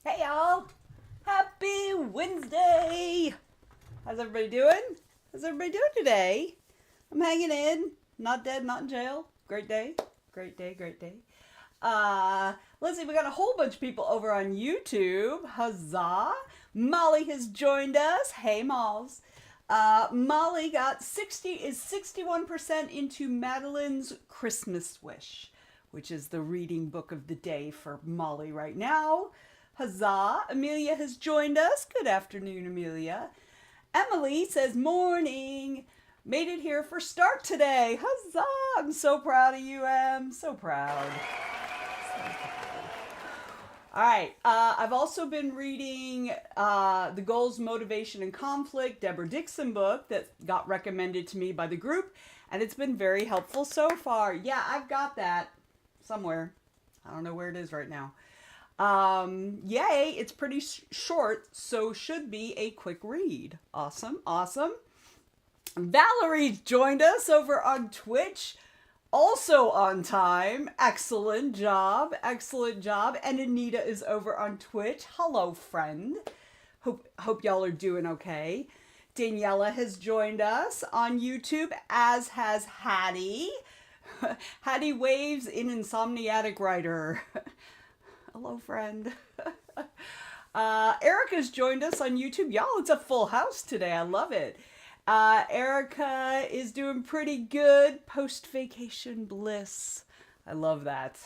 Hey y'all! Happy Wednesday! How's everybody doing? How's everybody doing today? I'm hanging in. Not dead, not in jail. Great day. Great day, great day. Let's see, we got a whole bunch of people over on YouTube. Huzzah! Molly has joined us. Hey, Malls. Molly is 61% into Madeline's Christmas Wish, which is the reading book of the day for Molly right now. Huzzah! Amelia has joined us. Good afternoon, Amelia. Emily says morning. Made it here for start today. Huzzah! I'm so proud of you, Em. So proud. All right. I've also been reading The Goals, Motivation, and Conflict, Deborah Dixon book that got recommended to me by the group, and it's been very helpful so far. Yeah, I've got that somewhere. I don't know where it is right now. Yay, it's pretty short, so should be a quick read. Awesome, awesome. Valerie joined us over on Twitch, also on time. Excellent job, excellent job. And Anita is over on Twitch. Hello, friend. Hope y'all are doing okay. Daniela has joined us on YouTube, as has Hattie. Hattie waves in Insomniatic Writer. Hello, friend. Erica's joined us on YouTube. Y'all, it's a full house today. I love it. Erica is doing pretty good. Post-vacation bliss. I love that.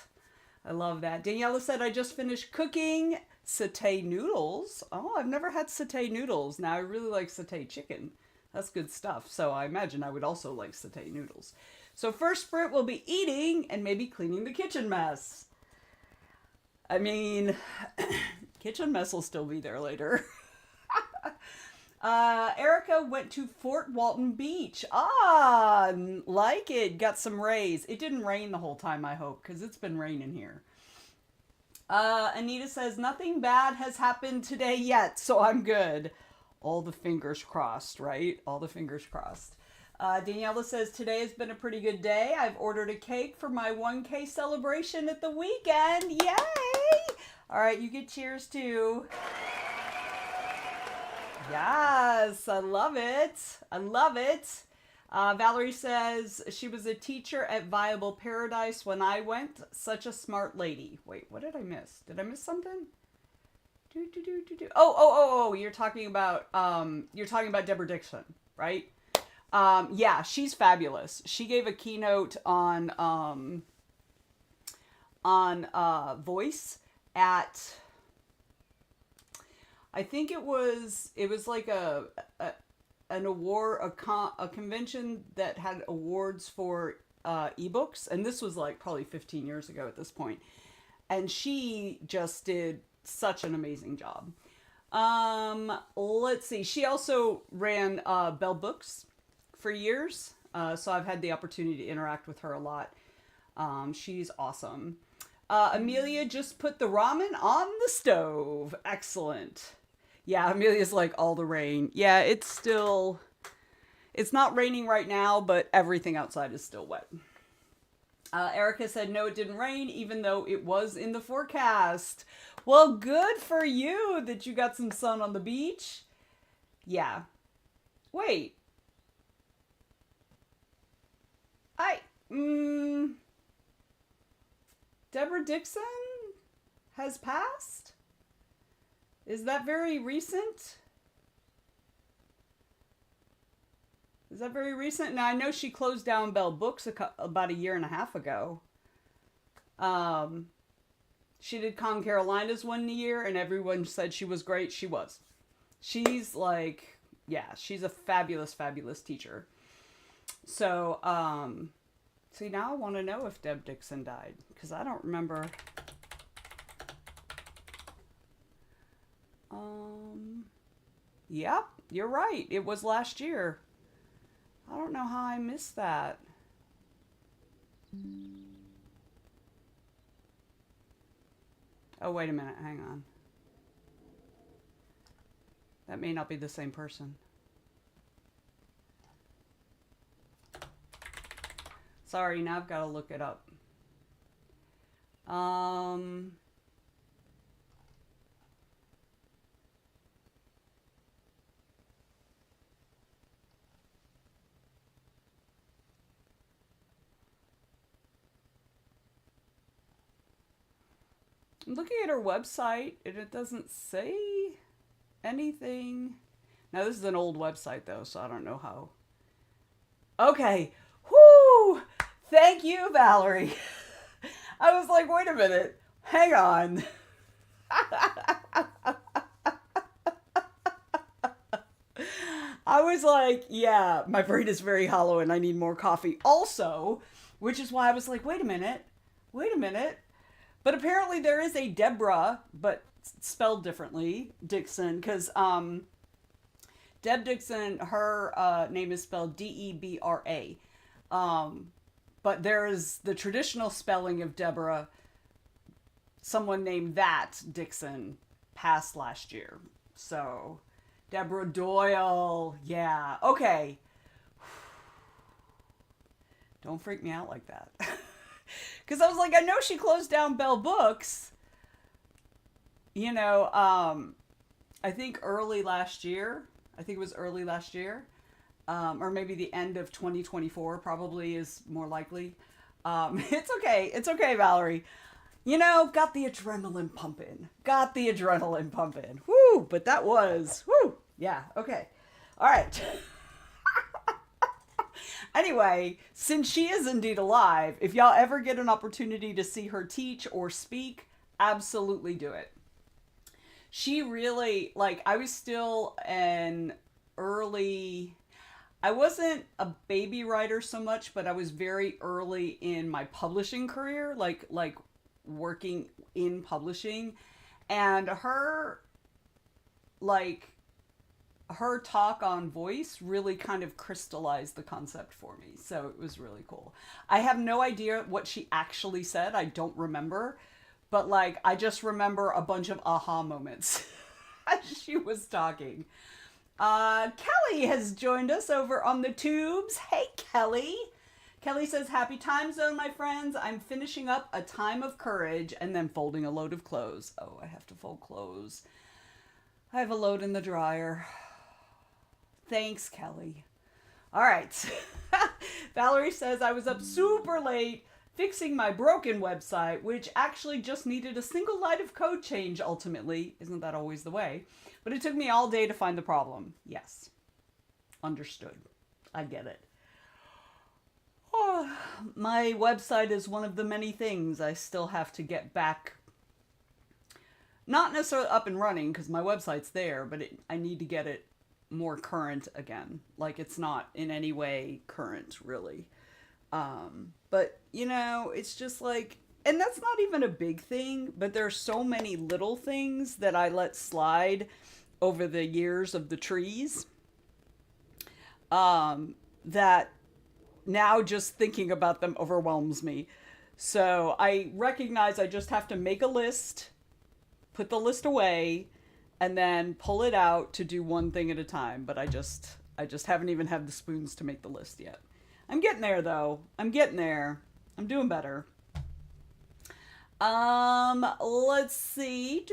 I love that. Daniela said, I just finished cooking satay noodles. Oh, I've never had satay noodles. Now, I really like satay chicken. That's good stuff. So I imagine I would also like satay noodles. So first sprint will be eating and maybe cleaning the kitchen mess. I mean, kitchen mess will still be there later. Erica went to Fort Walton Beach. Ah, like it. Got some rays. It didn't rain the whole time, I hope, because it's been raining here. Anita says, nothing bad has happened today yet, so I'm good. All the fingers crossed, right? All the fingers crossed. Daniela says, today has been a pretty good day. I've ordered a cake for my 1K celebration at the weekend. Yay! All right, you get cheers too. Yes, I love it. I love it. Valerie says she was a teacher at Viable Paradise when I went. Such a smart lady. Wait, what did I miss? Did I miss something? Oh, you're talking about Deborah Dixon, right? Yeah, she's fabulous. She gave a keynote on voice at, I think it was like an award, a convention that had awards for ebooks, and this was like probably 15 years ago at this point. And she just did such an amazing job. Let's see. She also ran Bell Books for years, so I've had the opportunity to interact with her a lot. She's awesome. Amelia just put the ramen on the stove. Excellent. Yeah, Amelia's like all the rain. Yeah, it's not raining right now, but everything outside is still wet. Erica said, no, it didn't rain, even though it was in the forecast. Well, good for you that you got some sun on the beach. Yeah. Wait. Deborah Dixon has passed? Is that very recent? Is that very recent? Now, I know she closed down Bell Books about a year and a half ago. She did Con Carolinas one year, and everyone said she was great. She was. She's like, yeah, she's a fabulous, fabulous teacher. So, see, now I want to know if Deb Dixon died, because I don't remember. Yep, you're right. It was last year. I don't know how I missed that. Oh, wait a minute. Hang on. That may not be the same person. Sorry, now I've got to look it up. I'm looking at her website, and it doesn't say anything. Now, this is an old website, though, so I don't know how. Okay. Whoo! Thank you, Valerie. I was like, wait a minute. Hang on. I was like, yeah, my brain is very hollow and I need more coffee. Also, which is why I was like, wait a minute. Wait a minute. But apparently there is a Deborah, but spelled differently, Dixon, because Deb Dixon, her name is spelled Debra. But there is the traditional spelling of Deborah. Someone named that Dixon passed last year. So, Deborah Doyle. Yeah. Okay. Don't freak me out like that. Because I was like, I know she closed down Bell Books. You know, I think early last year. I think it was early last year. Or maybe the end of 2024 probably is more likely. It's okay. It's okay, Valerie. You know, got the adrenaline pumping. Got the adrenaline pumping. Woo! But that was, woo! Yeah, okay. All right. Anyway, since she is indeed alive, if y'all ever get an opportunity to see her teach or speak, absolutely do it. She really, like, I was still an early, I wasn't a baby writer so much, but I was very early in my publishing career, like working in publishing. And her talk on voice really kind of crystallized the concept for me. So it was really cool. I have no idea what she actually said. I don't remember. But like, I just remember a bunch of aha moments as she was talking. Kelly has joined us over on the tubes. Hey, Kelly. Kelly says, happy time zone, my friends. I'm finishing up a time of courage and then folding a load of clothes. Oh, I have to fold clothes. I have a load in the dryer. Thanks, Kelly. All right. Valerie says, I was up super late fixing my broken website, which actually just needed a single line of code change ultimately. Isn't that always the way? But it took me all day to find the problem. Yes. Understood. I get it. Oh, my website is one of the many things I still have to get back. Not necessarily up and running, because my website's there, but I need to get it more current again. Like, it's not in any way current, really. But, you know, it's just like, and that's not even a big thing, but there's so many little things that I let slide over the years of the trees, that now just thinking about them overwhelms me. So I recognize I just have to make a list, put the list away, and then pull it out to do one thing at a time. But I just haven't even had the spoons to make the list yet. I'm getting there though. I'm getting there. I'm doing better. Let's see.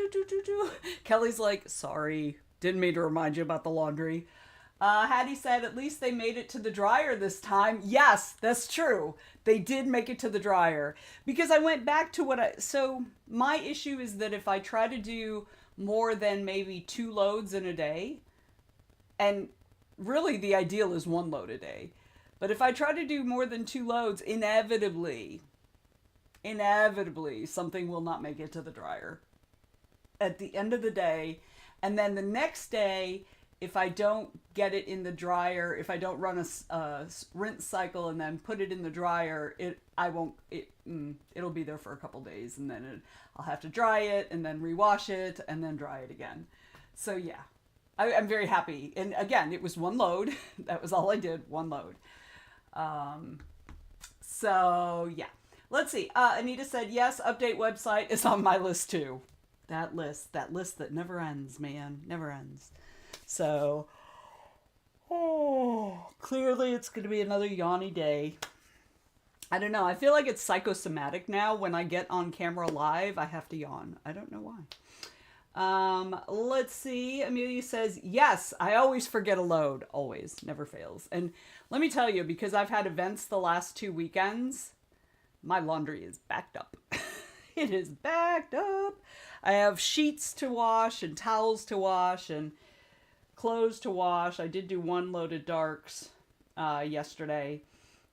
Kelly's like, sorry, didn't mean to remind you about the laundry. Hattie said, at least they made it to the dryer this time. Yes, that's true. They did make it to the dryer. Because I went back to so my issue is that if I try to do more than maybe 2 loads in a day, and really the ideal is 1 load a day. But if I try to do more than 2 loads, inevitably, something will not make it to the dryer at the end of the day. And then the next day, if I don't get it in the dryer, if I don't run a rinse cycle and then put it in the dryer, it'll be there for a couple days, and then I'll have to dry it and then rewash it and then dry it again. So yeah, I'm very happy. And again, it was 1 load. That was all I did, 1 load. So yeah, let's see. Anita said, yes, update website is on my list too. That list that never ends, man, never ends. So, clearly it's going to be another yawny day. I don't know. I feel like it's psychosomatic now. When I get on camera live, I have to yawn. I don't know why. Let's see. Amelia says, yes, I always forget a load. Always. Never fails. And let me tell you, because I've had events the last 2 weekends, my laundry is backed up. It is backed up. I have sheets to wash and towels to wash and clothes to wash. I did do 1 load of darks yesterday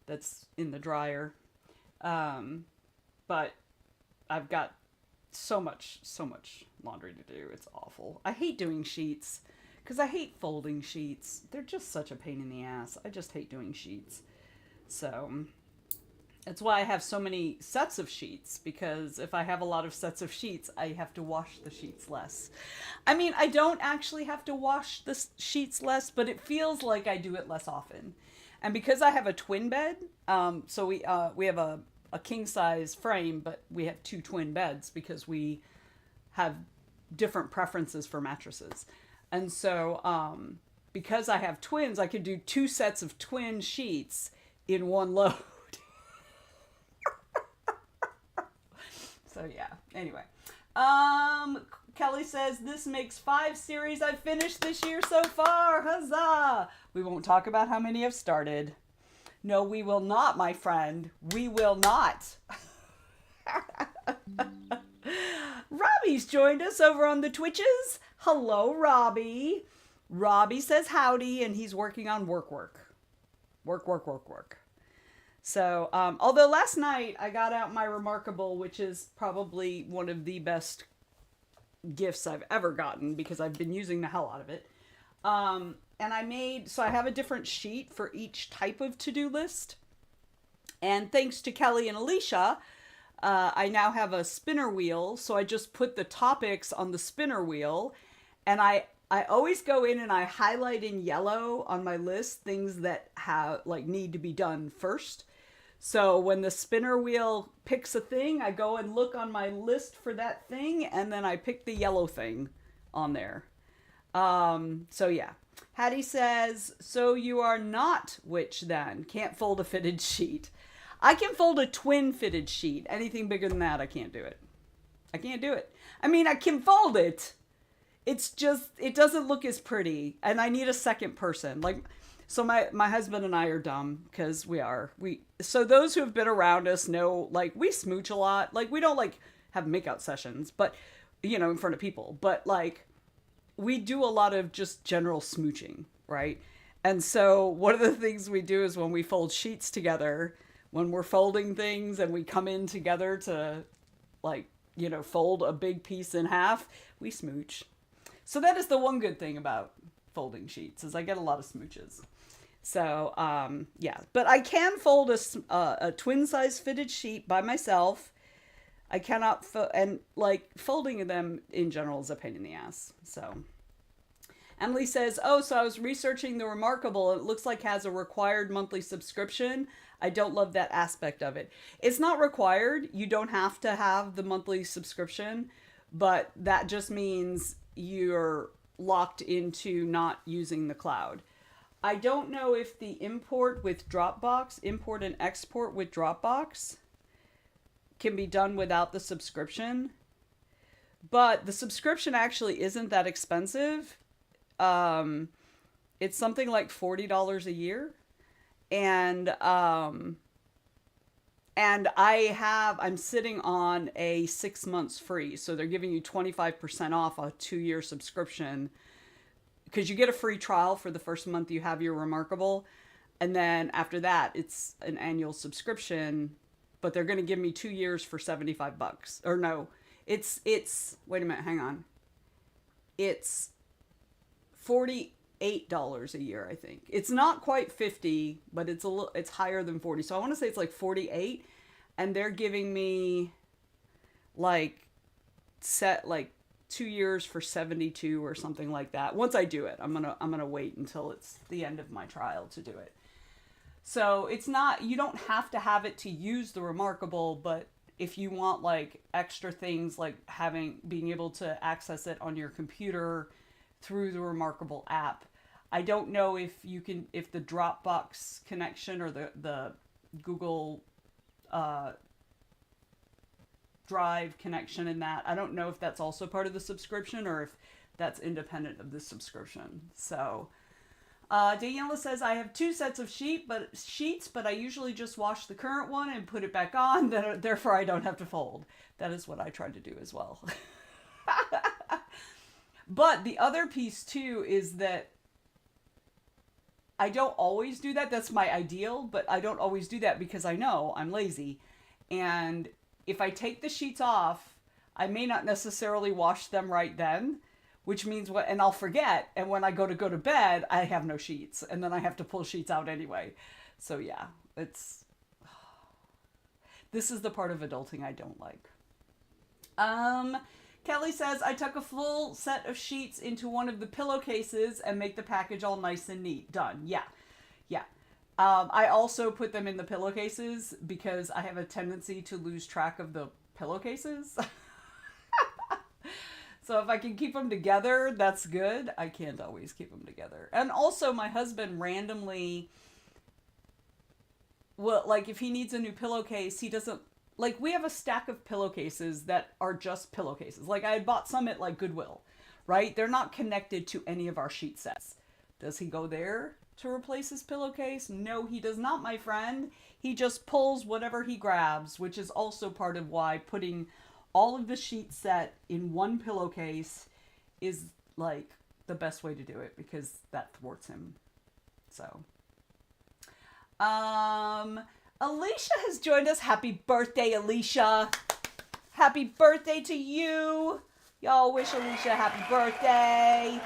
that's in the dryer. But I've got so much laundry to do. It's awful. I hate doing sheets because I hate folding sheets. They're just such a pain in the ass. I just hate doing sheets. So that's why I have so many sets of sheets, because if I have a lot of sets of sheets, I have to wash the sheets less. I mean, I don't actually have to wash the sheets less, but it feels like I do it less often. And because I have a twin bed, so we have a king size frame, but we have two twin beds because we have different preferences for mattresses. And so because I have twins, I could do 2 sets of twin sheets in one load. So yeah, anyway. Kelly says, this makes 5 series I've finished this year so far. Huzzah! We won't talk about how many I've started. No, we will not, my friend. We will not. Robbie's joined us over on the Twitches. Hello, Robbie. Robbie says howdy, and he's working on work. So, although last night I got out my Remarkable, which is probably one of the best gifts I've ever gotten because I've been using the hell out of it. And I have a different sheet for each type of to-do list. And thanks to Kelly and Alicia, I now have a spinner wheel. So I just put the topics on the spinner wheel, and I always go in and I highlight in yellow on my list things that need to be done first. So when the spinner wheel picks a thing, I go and look on my list for that thing, and then I pick the yellow thing on there. So yeah. Hattie says, so you are not witch then? Can't fold a fitted sheet. I can fold a twin fitted sheet. Anything bigger than that, I can't do it. I can't do it. I mean, I can fold it. It's just, it doesn't look as pretty. And I need a second person. So my husband and I are dumb because so those who have been around us know, we smooch a lot. We don't have makeout sessions, but in front of people, but we do a lot of just general smooching, right? And so one of the things we do is when we fold sheets together, when we're folding things and we come in together to fold a big piece in half, we smooch. So that is the one good thing about folding sheets, is I get a lot of smooches. So, yeah, but I can fold a twin size fitted sheet by myself. I cannot, folding them in general is a pain in the ass. So Emily says, so I was researching the Remarkable. It looks like it has a required monthly subscription. I don't love that aspect of it. It's not required. You don't have to have the monthly subscription, but that just means you're locked into not using the cloud. I don't know if the import and export with Dropbox can be done without the subscription, but the subscription actually isn't that expensive. It's something like $40 a year. And I'm sitting on a 6 months free. So they're giving you 25% off a 2-year subscription, because you get a free trial for the first month you have your Remarkable. And then after that, it's an annual subscription, but they're going to give me 2 years for $75. Or no, it's, wait a minute, hang on. It's $48 a year, I think. It's not quite 50, but it's higher than 40. So I want to say it's 48, and they're giving me 2 years for 72 or something like that. Once I do it, I'm gonna wait until it's the end of my trial to do it. So it's not, you don't have to have it to use the Remarkable, but if you want extra things being able to access it on your computer through the Remarkable app. I don't know if the Dropbox connection or the Google Drive connection in that, I don't know if that's also part of the subscription or if that's independent of the subscription. So Daniela says, I have 2 sets of sheets, but I usually just wash the current one and put it back on, therefore I don't have to fold. That is what I try to do as well. But the other piece too is that I don't always do that. That's my ideal, but I don't always do that because I know I'm lazy. And if I take the sheets off, I may not necessarily wash them right then, which means what, and I'll forget. And when I go to bed, I have no sheets, and then I have to pull sheets out anyway. So yeah, this is the part of adulting I don't like. Kelly says, I tuck a full set of sheets into one of the pillowcases and make the package all nice and neat. Done. Yeah. Yeah. I also put them in the pillowcases because I have a tendency to lose track of the pillowcases. So if I can keep them together, that's good. I can't always keep them together. And also my husband randomly, well, like if he needs a new pillowcase, he doesn't, like we have a stack of pillowcases that are just pillowcases. Like I had bought some at like Goodwill, right? They're not connected to any of our sheet sets. Does he go there to replace his pillowcase? No, he does not, my friend. He just pulls whatever he grabs, which is also part of why putting all of the sheet set in one pillowcase is like the best way to do it because that thwarts him. So, Alicia has joined us. Happy birthday, Alicia. Happy birthday to you. Y'all wish Alicia happy birthday.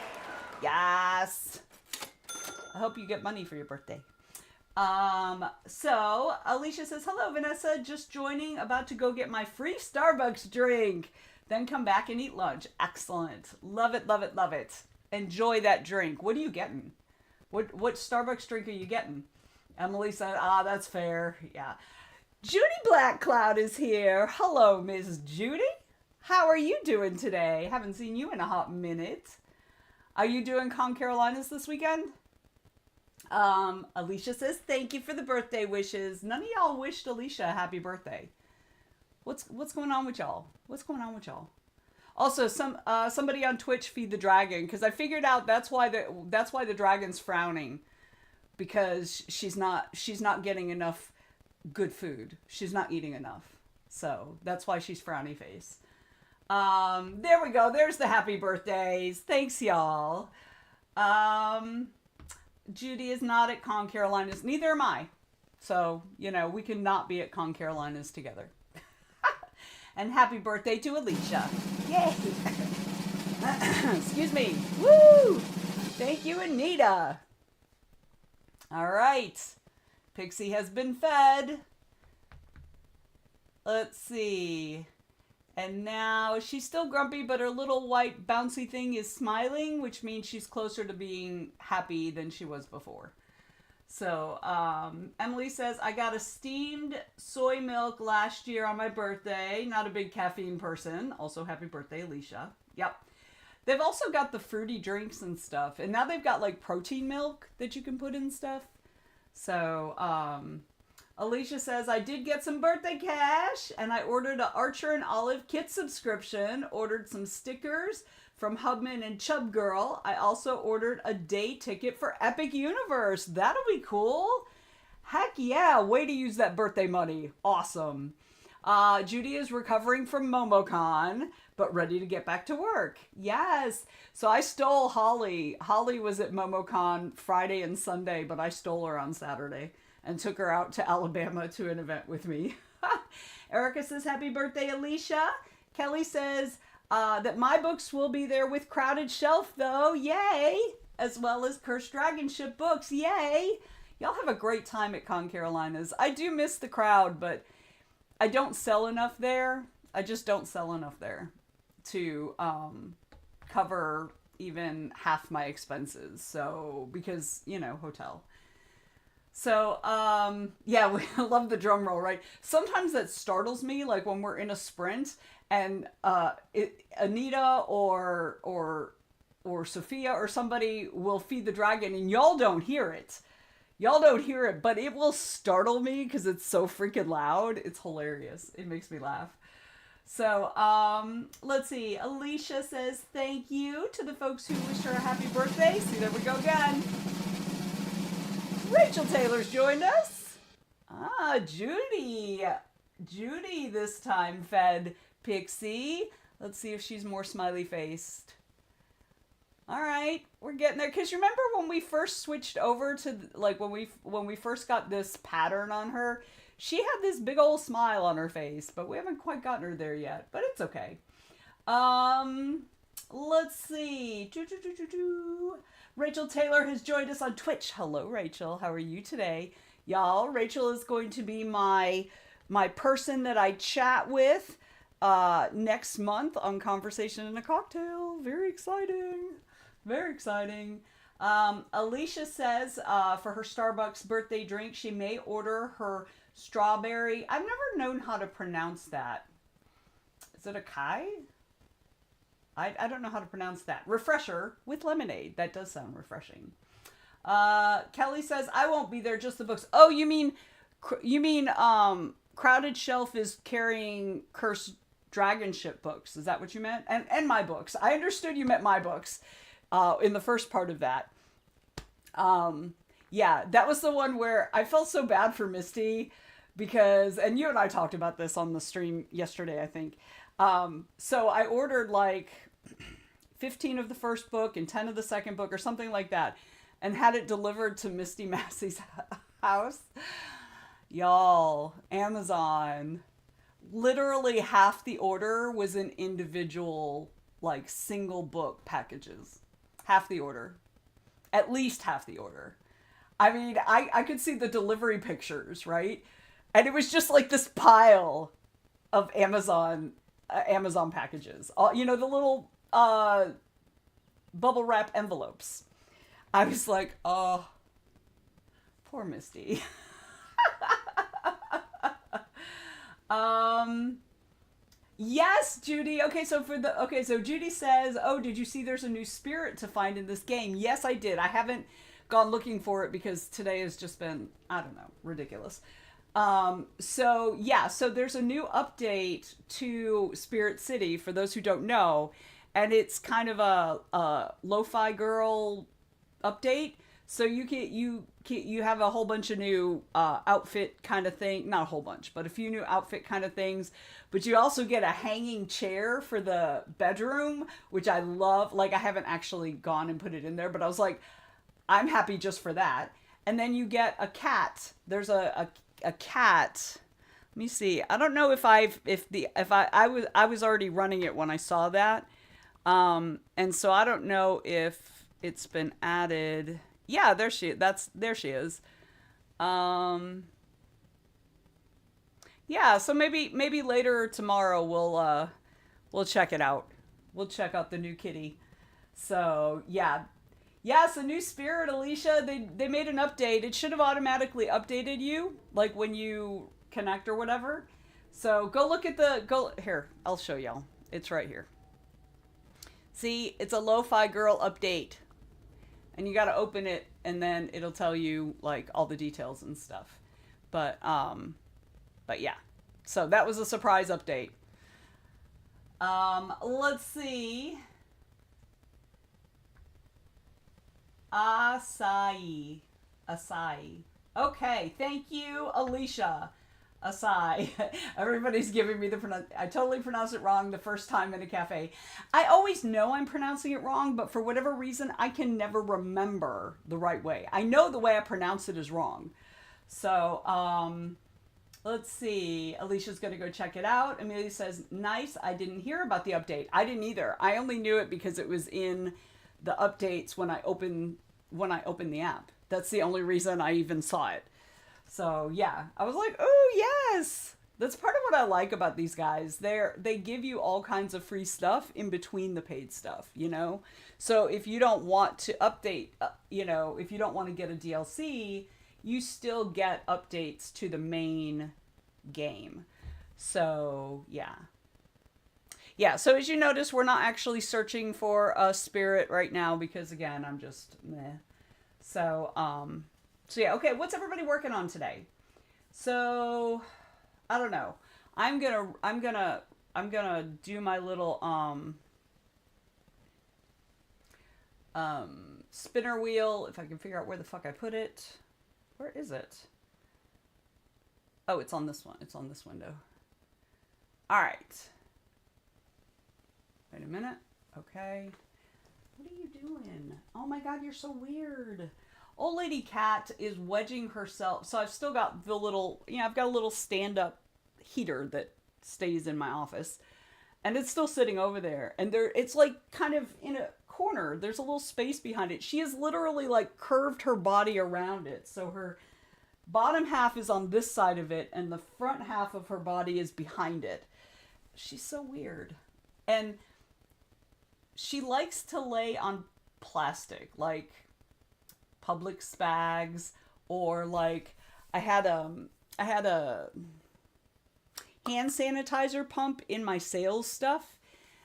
Yes. I hope you get money for your birthday. So Alicia says, hello, Vanessa, just joining, about to go get my free Starbucks drink, then come back and eat lunch. Excellent. Love it, love it, love it. Enjoy that drink. What are you getting? What Starbucks drink are you getting? Emily said, that's fair. Yeah. Judy Black Cloud is here. Hello, Miss Judy. How are you doing today? Haven't seen you in a hot minute. Are you doing Con Carolinas this weekend? Alicia says, thank you for the birthday wishes. None of y'all wished Alicia a happy birthday. What's going on with y'all? What's going on with y'all? Also, somebody on Twitch feed the dragon, because I figured out that's why the dragon's frowning, because she's not getting enough good food. She's not eating enough. So that's why she's frowny face. There we go. There's the happy birthdays. Thanks, y'all. Judy is not at Con Carolinas. Neither am I. So, we can not be at Con Carolinas together. And happy birthday to Alicia. Yay! Excuse me. Woo! Thank you, Anita. All right. Pixie has been fed. Let's see. And now she's still grumpy, but her little white bouncy thing is smiling, which means she's closer to being happy than she was before. So, Emily says, I got a steamed soy milk last year on my birthday. Not a big caffeine person. Also, happy birthday, Alicia. Yep. They've also got the fruity drinks and stuff. And now they've got like protein milk that you can put in stuff. So, Alicia says, I did get some birthday cash, and I ordered an Archer and Olive kit subscription, ordered some stickers from Hubman and Chub Girl. I also ordered a day ticket for Epic Universe. That'll be cool. Heck yeah, way to use that birthday money. Awesome. Judy is recovering from MomoCon, but ready to get back to work. Yes. So I stole Holly. Holly was at MomoCon Friday and Sunday, but I stole her on Saturday and took her out to Alabama to an event with me. Erica says, happy birthday, Alicia. Kelly says that my books will be there with Crowded Shelf, though. Yay! As well as Cursed Dragon Ship books. Yay! Y'all have a great time at Con Carolinas. I do miss the crowd, but I don't sell enough there. I just don't sell enough there to cover even half my expenses. So, because, hotel. So, yeah, we love the drum roll, right? Sometimes that startles me, like when we're in a sprint and Anita or Sophia or somebody will feed the dragon and y'all don't hear it. Y'all don't hear it, but it will startle me because it's so freaking loud. It's hilarious. It makes me laugh. So, let's see. Alicia says thank you to the folks who wished her a happy birthday. See, there we go again. Rachel Taylor's joined us. Judy. Judy this time fed Pixie. Let's see if she's more smiley faced. All right, we're getting there. Because remember when we first switched over to, like, when we first got this pattern on her, she had this big old smile on her face, but we haven't quite gotten her there yet. But it's okay. Let's see. Rachel Taylor has joined us on Twitch. Hello, Rachel. How are you today? Y'all, Rachel is going to be my person that I chat with next month on Conversation in a Cocktail. Very exciting. Very exciting. Alicia says for her Starbucks birthday drink, she may order her strawberry. I've never known how to pronounce that. Is it a Kai? I don't know how to pronounce that. Refresher with lemonade. That does sound refreshing. Kelly says, I won't be there, just the books. Oh, you mean Crowded Shelf is carrying Cursed Dragon Ship books. Is that what you meant? And my books. I understood you meant my books in the first part of that. Yeah, that was the one where I felt so bad for Misty because, and you and I talked about this on the stream yesterday, I think. So I ordered like 15 of the first book and 10 of the second book or something like that and had it delivered to Misty Massey's house. Y'all, Amazon, literally half the order was in individual, like single book packages. Half the order. At least half the order. I mean, I could see the delivery pictures, right? And it was just like this pile of Amazon packages. You know, the little bubble wrap envelopes. I was like, oh, poor Misty. Yes, Judy. So Judy says, "Oh, did you see there's a new spirit to find in this game?" Yes, I did. I haven't gone looking for it because today has just been, I don't know, ridiculous. So there's a new update to Spirit City for those who don't know, and it's kind of a lo-fi girl update. So you have a whole bunch of new outfit kind of thing, not a whole bunch, but a few new outfit kind of things. But you also get a hanging chair for the bedroom, which I love. Like, I haven't actually gone and put it in there, but I was like, I'm happy just for that. And then you get a cat. There's a cat. Let me see. I don't know if I was already running it when I saw that. And so I don't know if it's been added. Yeah, there she is. Yeah, so maybe later tomorrow we'll check it out. We'll check out the new kitty. So, yeah. Yes, a new spirit, Alicia. They made an update. It should have automatically updated you, like when you connect or whatever. So go look at here, I'll show y'all. It's right here. See, it's a lo-fi girl update. And you gotta open it and then it'll tell you like all the details and stuff. But yeah. So that was a surprise update. Let's see. Acai. Okay, thank you, Alicia. Acai. Everybody's giving me I totally pronounced it wrong the first time in a cafe. I always know I'm pronouncing it wrong, but for whatever reason, I can never remember the right way. I know the way I pronounce it is wrong. So, let's see. Alicia's going to go check it out. Amelia says, nice. I didn't hear about the update. I didn't either. I only knew it because it was in the updates when I opened the app. That's the only reason I even saw it. So yeah, I was like, oh yes, that's part of what I like about these guys. They give you all kinds of free stuff in between the paid stuff, you know. So if you don't want to update, if you don't want to get a DLC, you still get updates to the main game. So yeah. So as you notice, we're not actually searching for a spirit right now because again, I'm just meh. So yeah, okay, what's everybody working on today? So I don't know. I'm gonna do my little spinner wheel if I can figure out where the fuck I put it. Where is it? Oh, it's on this one. It's on this window. All right. Wait a minute. Okay. What are you doing? Oh my god, you're so weird. Old Lady Cat is wedging herself. So I've still got the little, I've got a little stand-up heater that stays in my office. And it's still sitting over there. And it's like kind of in a corner. There's a little space behind it. She has literally like curved her body around it. So her bottom half is on this side of it, and the front half of her body is behind it. She's so weird. And she likes to lay on plastic, like Publix bags, or like I had a hand sanitizer pump in my sales stuff,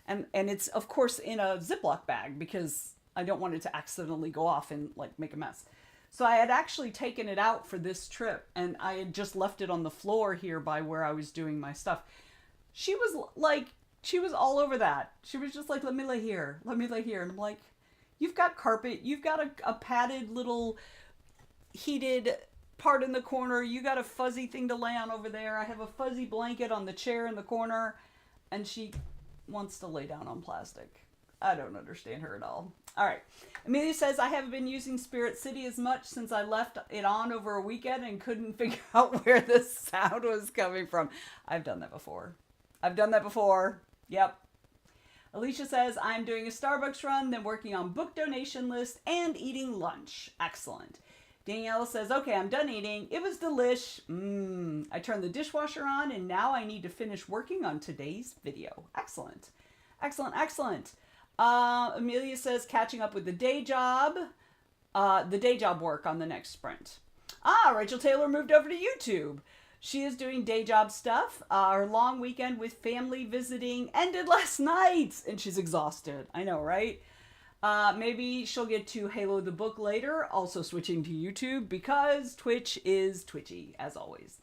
and it's of course in a Ziploc bag because I don't want it to accidentally go off and like make a mess. So I had actually taken it out for this trip, and I had just left it on the floor here by where I was doing my stuff. She was all over that. She was just like, let me lay here. Let me lay here. And I'm like, you've got carpet. You've got a padded little heated part in the corner. You got a fuzzy thing to lay on over there. I have a fuzzy blanket on the chair in the corner. And she wants to lay down on plastic. I don't understand her at all. All right. Amelia says, I haven't been using Spirit City as much since I left it on over a weekend and couldn't figure out where the sound was coming from. I've done that before. Yep. Alicia says, I'm doing a Starbucks run, then working on book donation list and eating lunch. Excellent. Danielle says, okay, I'm done eating. It was delish. I turned the dishwasher on, and now I need to finish working on today's video. Excellent. Amelia says, catching up with the day job work on the next sprint. Rachel Taylor moved over to YouTube. She is doing day job stuff. Her long weekend with family visiting ended last night, and she's exhausted. I know, right? Maybe she'll get to Halo the book later, also switching to YouTube because Twitch is twitchy, as always.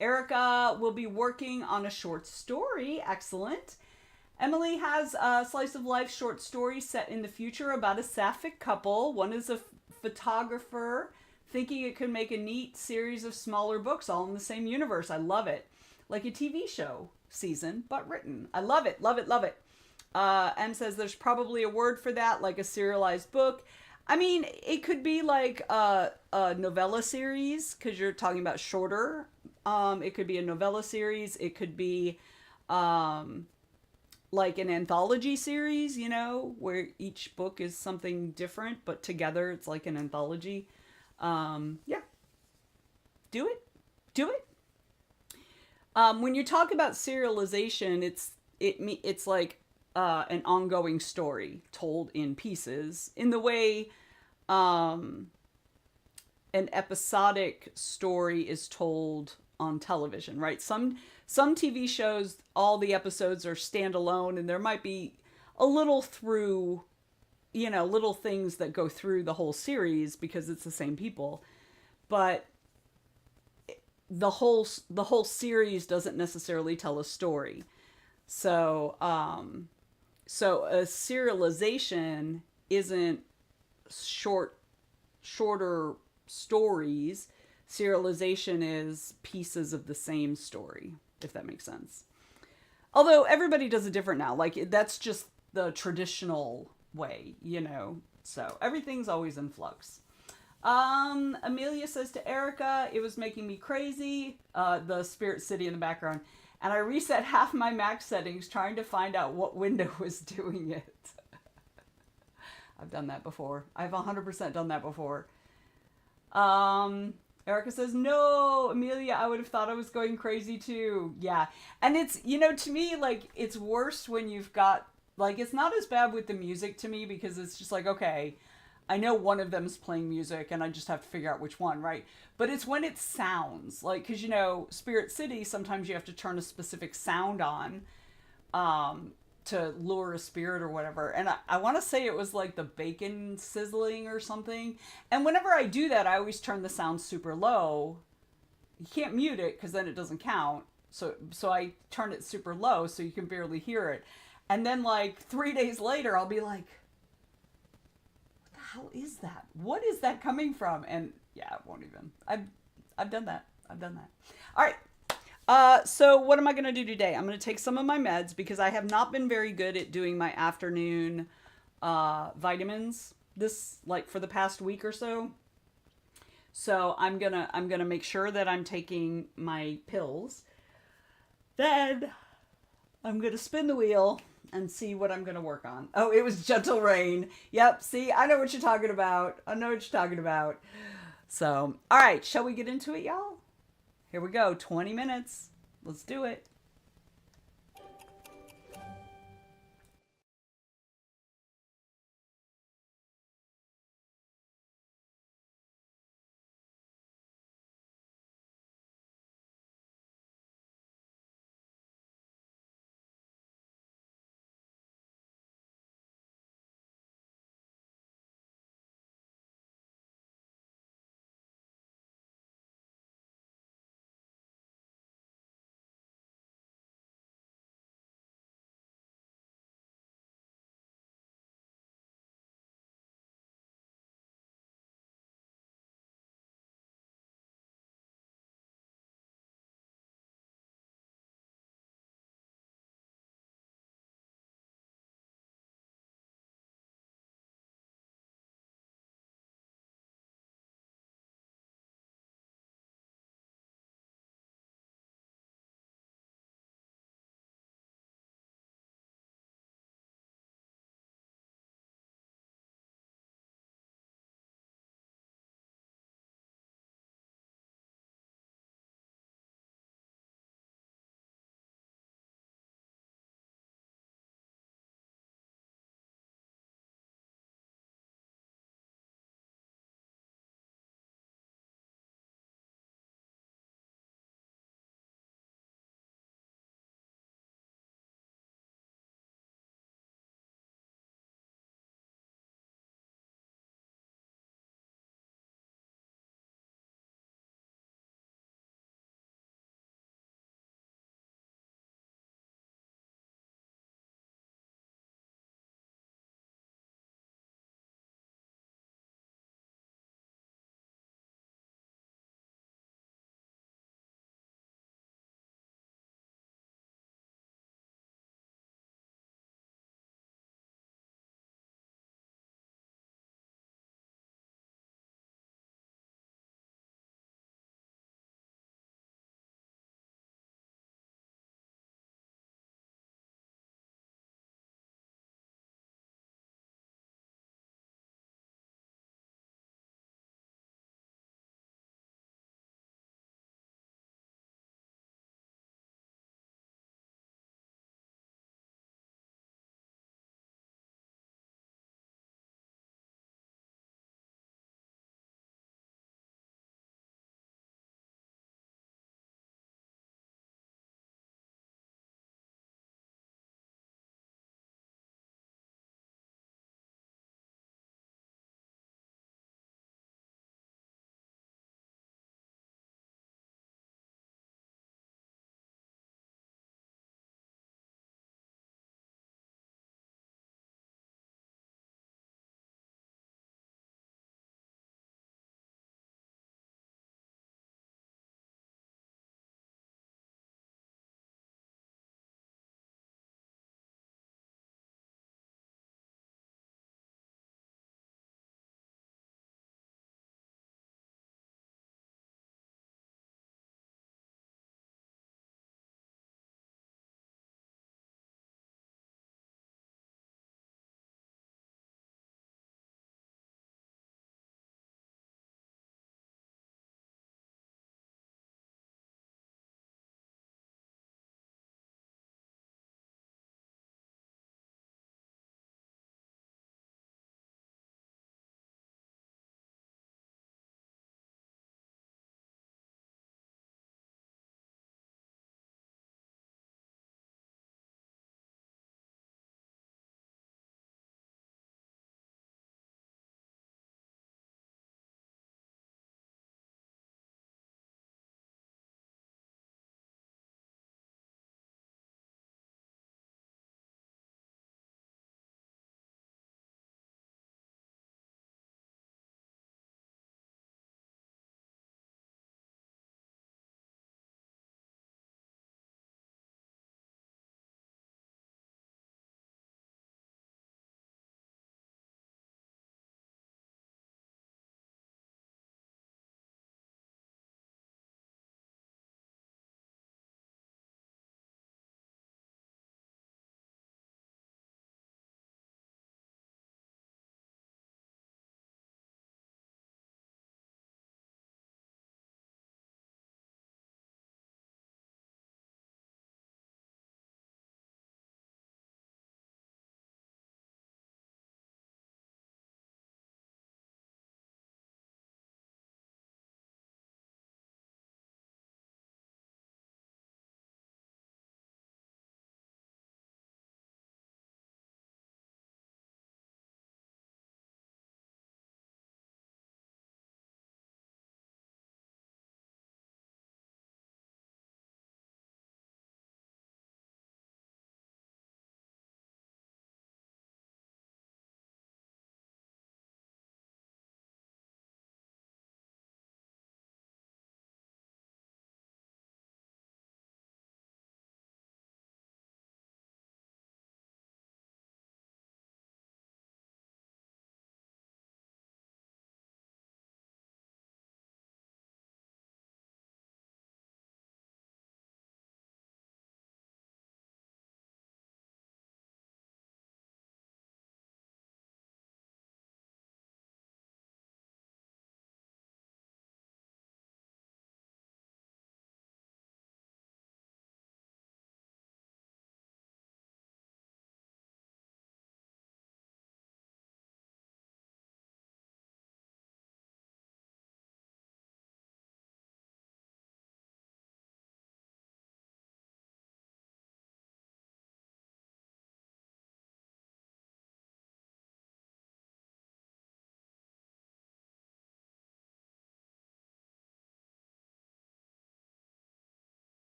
Erica will be working on a short story. Excellent. Emily has a slice of life short story set in the future about a sapphic couple. One is a photographer thinking it could make a neat series of smaller books all in the same universe. I love it. Like a TV show season, but written. I love it. M says there's probably a word for that, like a serialized book. I mean, it could be like a novella series, because you're talking about shorter. It could be a novella series. It could be like an anthology series, where each book is something different, but together it's like an anthology. Yeah. Do it. When you talk about serialization, it's like an ongoing story told in pieces, in the way an episodic story is told on television, right? Some TV shows, all the episodes are standalone, and there might be a little little things that go through the whole series because it's the same people, but the whole series doesn't necessarily tell a story. So a serialization isn't shorter stories. Serialization is pieces of the same story, if that makes sense. Although everybody does it different now. Like, that's just the traditional way, so everything's always in flux. Amelia says to Erica, it was making me crazy, the Spirit City in the background, and I reset half my Mac settings trying to find out what window was doing it. I've done that before. I've 100% done that before. Erica says, no, Amelia, I would have thought I was going crazy too. Yeah. And it's, to me, like, it's worse when you've got, like, it's not as bad with the music to me, because it's just like, okay, I know one of them is playing music and I just have to figure out which one, right? But it's when it sounds, like, because, Spirit City, sometimes you have to turn a specific sound on to lure a spirit or whatever. And I want to say it was like the bacon sizzling or something. And whenever I do that, I always turn the sound super low. You can't mute it because then it doesn't count. So I turn it super low so you can barely hear it. And then, like, 3 days later, I'll be like, what the hell is that? What is that coming from? And yeah, it won't even. I've done that. All right. So what am I going to do today? I'm going to take some of my meds because I have not been very good at doing my afternoon vitamins for the past week or so. So I'm going to make sure that I'm taking my pills. Then I'm going to spin the wheel and see what I'm going to work on. Oh, it was gentle rain. Yep, see, I know what you're talking about. I know what you're talking about. So, all right, shall we get into it, y'all? Here we go, 20 minutes. Let's do it.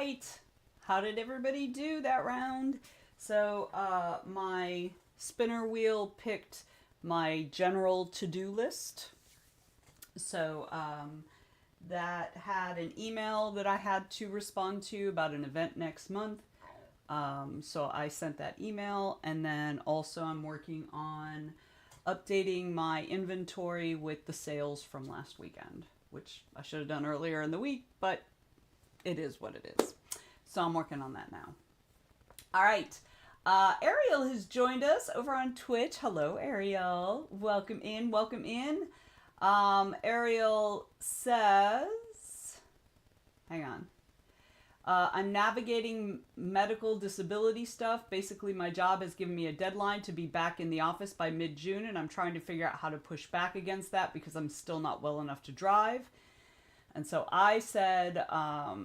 right. How did everybody do that round? So my spinner wheel picked my general to-do list. So that had an email that I had to respond to about an event next month. So I sent that email, and then also I'm working on updating my inventory with the sales from last weekend, which I should have done earlier in the week, but it is what it is. So I'm working on that now. All right. Ariel has joined us over on Twitch. Hello, Ariel. Welcome in. Welcome in. Ariel says, hang on. I'm navigating medical disability stuff. Basically, my job has given me a deadline to be back in the office by mid-June, and I'm trying to figure out how to push back against that because I'm still not well enough to drive. And so I said, let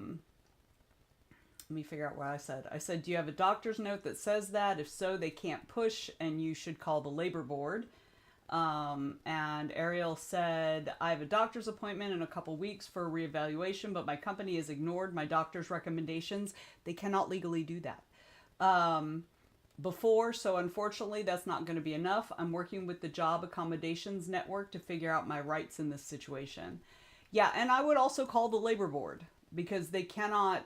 me figure out what I said. I said, do you have a doctor's note that says that? If so, they can't push, and you should call the labor board. And Ariel said, I have a doctor's appointment in a couple weeks for a reevaluation, but my company has ignored my doctor's recommendations. They cannot legally do that. Before, so unfortunately, that's not going to be enough. I'm working with the Job Accommodations Network to figure out my rights in this situation. Yeah, and I would also call the labor board because they cannot,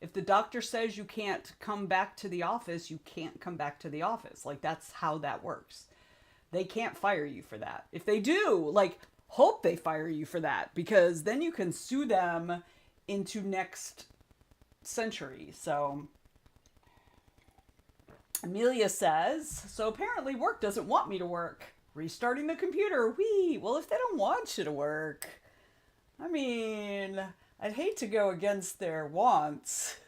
if the doctor says you can't come back to the office, you can't come back to the office. Like, that's how that works. They can't fire you for that. If they do, like, hope they fire you for that, because then you can sue them into next century. So Amelia says, so apparently work doesn't want me to work. Restarting the computer. Whee! Well, if they don't want you to work, I mean, I'd hate to go against their wants.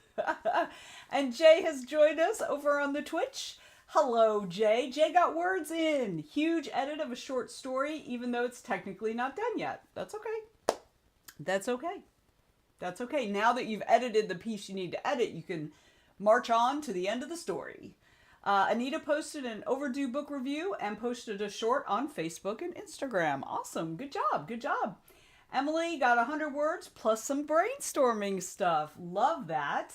And Jay has joined us over on the Twitch. Hello, Jay. Jay got words in. Huge edit of a short story, even though it's technically not done yet. That's okay. That's okay. That's okay. Now that you've edited the piece you need to edit, you can march on to the end of the story. Anita posted an overdue book review and posted a short on Facebook and Instagram. Awesome. Good job. Good job. Emily got 100 words plus some brainstorming stuff. Love that.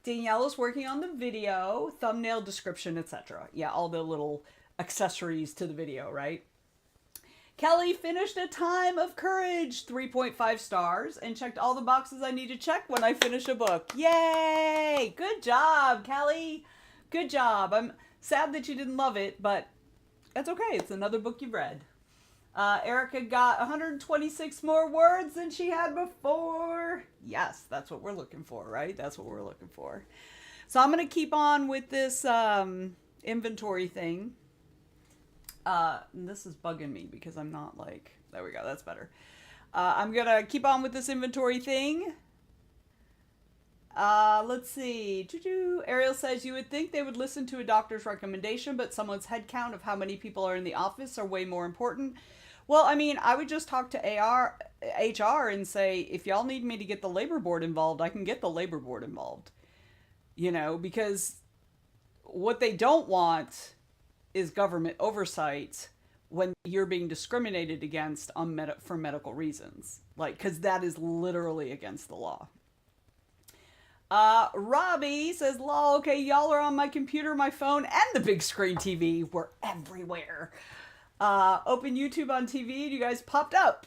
Danielle is working on the video, thumbnail, description, etc. Yeah, all the little accessories to the video, right? Kelly finished A Time of Courage, 3.5 stars, and checked all the boxes I need to check when I finish a book. Yay! Good job, Kelly. Good job. I'm sad that you didn't love it, but that's okay. It's another book you've read. Erica got 126 more words than she had before. Yes, that's what we're looking for, right? That's what we're looking for. So I'm going to keep on with this inventory thing. This is bugging me because I'm not like, there we go, that's better. I'm going to keep on with this inventory thing. Let's see. Ariel says, you would think they would listen to a doctor's recommendation, but someone's head count of how many people are in the office are way more important. Well, I mean, I would just talk to HR and say, if y'all need me to get the labor board involved, I can get the labor board involved. You know, because what they don't want is government oversight when you're being discriminated against on for medical reasons. Like, because that is literally against the law. Robbie says, lol, okay, y'all are on my computer, my phone, and the big screen TV. We're everywhere. Open YouTube on TV, you guys popped up.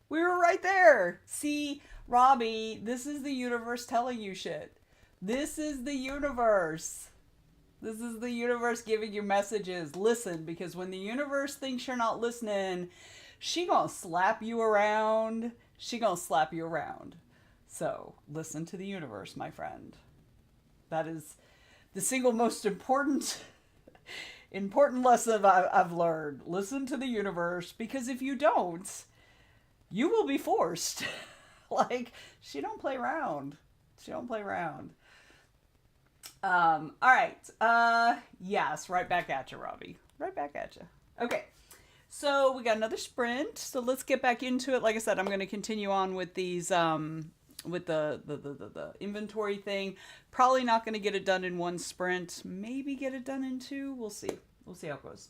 We were right there. See, Robbie, this is the universe telling you shit. This is the universe. This is the universe giving you messages. Listen, because when the universe thinks you're not listening, she gonna slap you around. She gonna slap you around. So, listen to the universe, my friend. That is the single most important lesson I've learned. Listen to the universe, because if you don't, you will be forced. Like, she don't play around. She don't play around. All right. Yes, right back at you, Robbie. Right back at you. Okay. So we got another sprint. So let's get back into it. Like I said, I'm going to continue on with these, with the inventory thing. Probably not going to get it done in one sprint. Maybe get it done in two. We'll see. We'll see how it goes.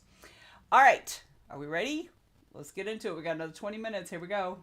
All right. Are we ready? Let's get into it. We got another 20 minutes. Here we go.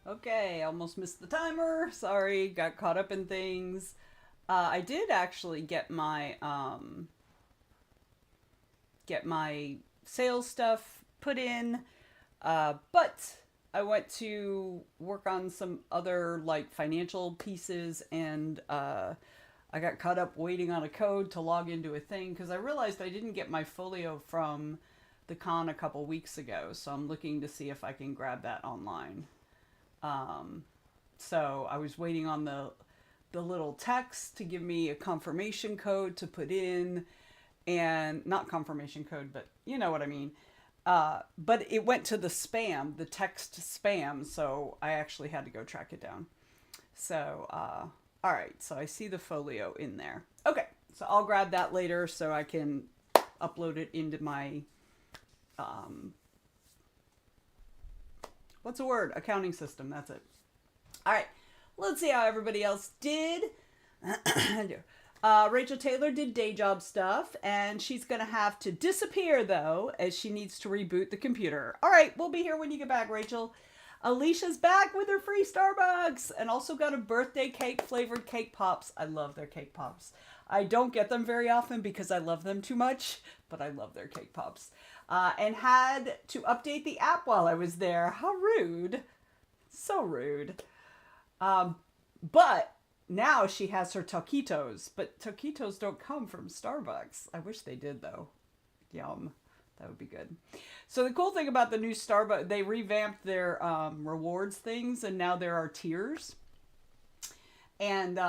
Okay, almost missed the timer. Sorry, got caught up in things. I did actually get my sales stuff put in, but I went to work on some other like financial pieces, and I got caught up waiting on a code to log into a thing because I realized I didn't get my folio from the con a couple weeks ago, so I'm looking to see if I can grab that online. Um, so I was waiting on the little text to give me a confirmation code to put in, and not confirmation code, but you know what I mean. But it went to the spam, the text spam, so I actually had to go track it down. So, all right, so I see the folio in there. Okay, so I'll grab that later so I can upload it into my, what's the word? Accounting system, that's it. All right, let's see how everybody else did. Rachel Taylor did day job stuff, and she's going to have to disappear, though, as she needs to reboot the computer. All right, we'll be here when you get back, Rachel. Alicia's back with her free Starbucks, and also got a birthday cake flavored cake pops. I love their cake pops. I don't get them very often because I love them too much, but I love their cake pops. And had to update the app while I was there. How rude. So rude. But now she has her taquitos, but taquitos don't come from Starbucks. I wish they did, though. Yum. That would be good. So the cool thing about the new Starbucks, they revamped their rewards things, and now there are tiers. And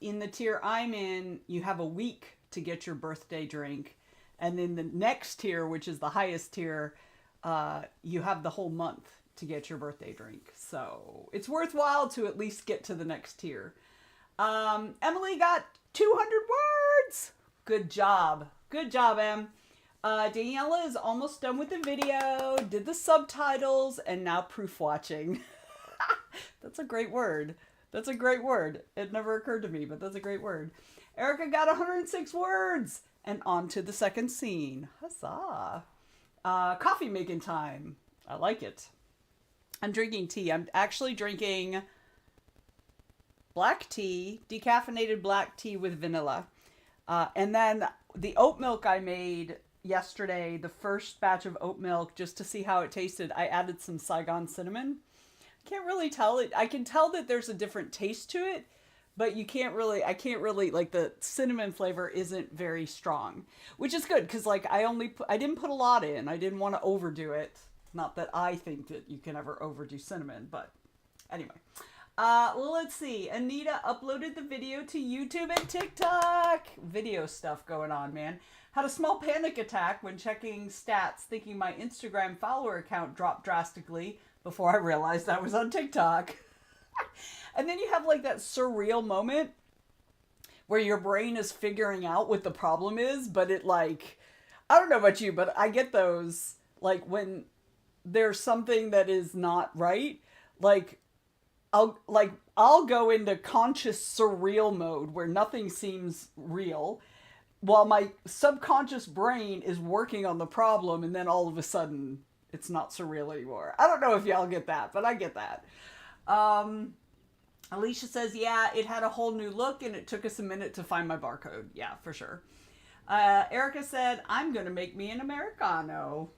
in the tier I'm in, you have a week to get your birthday drink. And then the next tier, which is the highest tier, you have the whole month to get your birthday drink. So it's worthwhile to at least get to the next tier. Emily got 200 words. Good job. Good job, Em. Daniela is almost done with the video, did the subtitles, and now proof watching. That's a great word. That's a great word. It never occurred to me, but that's a great word. Erica got 106 words, and on to the second scene. Huzzah. Coffee making time. I like it. I'm drinking tea. I'm actually drinking black tea, decaffeinated black tea with vanilla. And then the oat milk I made yesterday, the first batch of oat milk, just to see how it tasted, I added some Saigon cinnamon. Can't really tell it. I can tell that there's a different taste to it, but I can't really, like, the cinnamon flavor isn't very strong, which is good because, like, I didn't put a lot in. I didn't want to overdo it. Not that I think that you can ever overdo cinnamon, but anyway. Let's see. Anita uploaded the video to YouTube and TikTok. Video stuff going on, man. Had a small panic attack when checking stats, thinking my Instagram follower account dropped drastically before I realized I was on TikTok. And then you have like that surreal moment where your brain is figuring out what the problem is, but it like, I don't know about you, but I get those like when there's something that is not right, like I'll go into conscious surreal mode where nothing seems real while my subconscious brain is working on the problem, and then all of a sudden it's not surreal anymore. I don't know if y'all get that, but I get that. Alicia says, yeah, it had a whole new look and it took us a minute to find my barcode. Yeah, for sure. Erica said, I'm going to make me an Americano.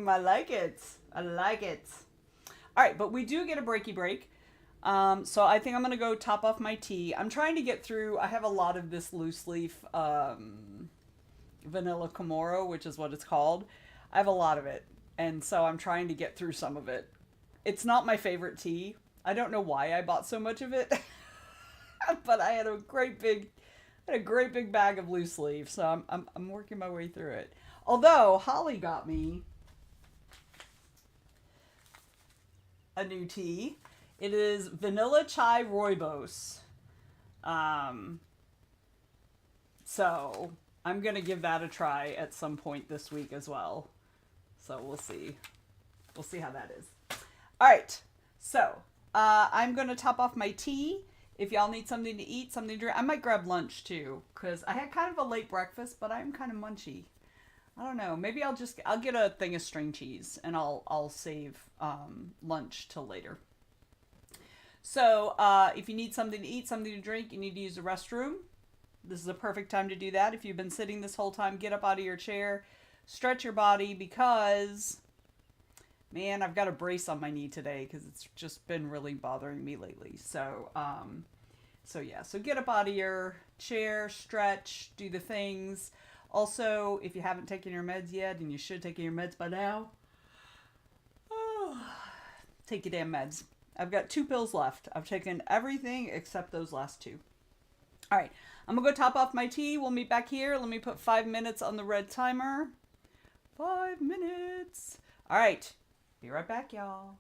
I like it. I like it. All right, but we do get a breaky break. So I think I'm going to go top off my tea. I'm trying to get through, I have a lot of this loose leaf vanilla Komoro, which is what it's called. I have a lot of it. And so I'm trying to get through some of it. It's not my favorite tea. I don't know why I bought so much of it. But I had a great big bag of loose leaf. So I'm working my way through it. Although Holly got me a new tea. It is vanilla chai rooibos. So I'm going to give that a try at some point this week as well. So we'll see. We'll see how that is. All right. So I'm going to top off my tea. If y'all need something to eat, something to drink, I might grab lunch too, because I had kind of a late breakfast, but I'm kind of munchy. I don't know. Maybe I'll get a thing of string cheese and I'll save lunch till later. So if you need something to eat, something to drink, you need to use the restroom. This is a perfect time to do that. If you've been sitting this whole time, get up out of your chair, stretch your body because, man, I've got a brace on my knee today because it's just been really bothering me lately. So get up out of your chair, stretch, do the things. Also, if you haven't taken your meds yet, and you should take your meds by now, take your damn meds. I've got 2 pills left. I've taken everything except those last 2. All right, I'm gonna go top off my tea. We'll meet back here. Let me put 5 minutes on the red timer. 5 minutes. All right, be right back, y'all.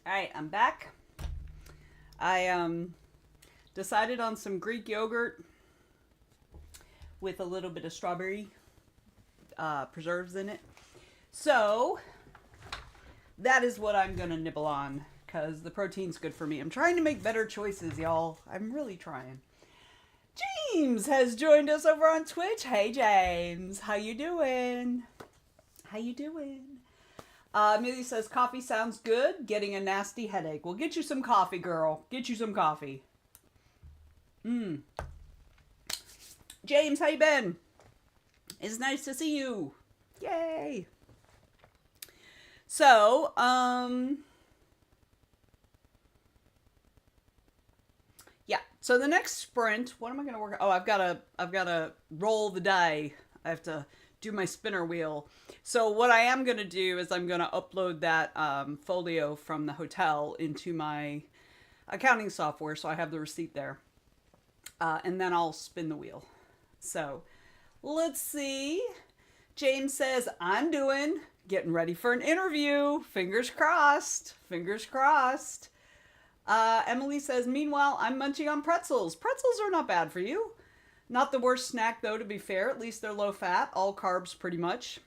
All right, I'm back. I decided on some Greek yogurt with a little bit of strawberry preserves in it. So that is what I'm gonna nibble on because the protein's good for me. I'm trying to make better choices, y'all. I'm really trying. James has joined us over on Twitch. Hey, James, how you doing? How you doing? Amelia says, coffee sounds good. Getting a nasty headache. Well, get you some coffee, girl. Get you some coffee. James, how you been? It's nice to see you. Yay. So, So the next sprint, what am I going to work? Oh, I've got to roll the die. I have to do my spinner wheel. So what I am going to do is I'm going to upload that folio from the hotel into my accounting software, so I have the receipt there, and then I'll spin the wheel. So let's see. James says I'm getting ready for an interview. Fingers crossed. Fingers crossed. Emily says, meanwhile, I'm munching on pretzels. Pretzels are not bad for you. Not the worst snack, though, to be fair. At least they're low fat, all carbs pretty much.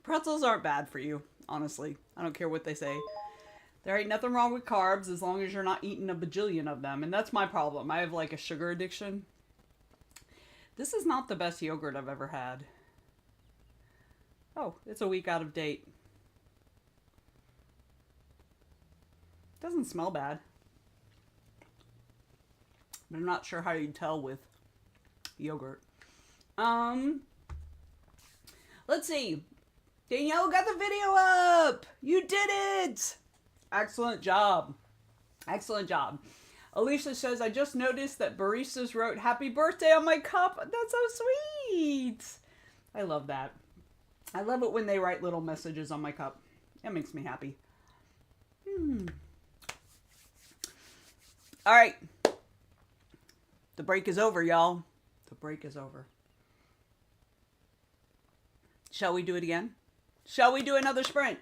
Pretzels aren't bad for you, honestly. I don't care what they say. There ain't nothing wrong with carbs as long as you're not eating a bajillion of them. And that's my problem. I have like a sugar addiction. This is not the best yogurt I've ever had. Oh, it's a week out of date. Doesn't smell bad. But I'm not sure how you'd tell with yogurt. Let's see. Danielle got the video up. You did it. Excellent job. Excellent job. Alicia says, I just noticed that baristas wrote happy birthday on my cup. That's so sweet. I love that. I love it when they write little messages on my cup. It makes me happy. All right. The break is over, y'all. The break is over. Shall we do it again? Shall we do another sprint?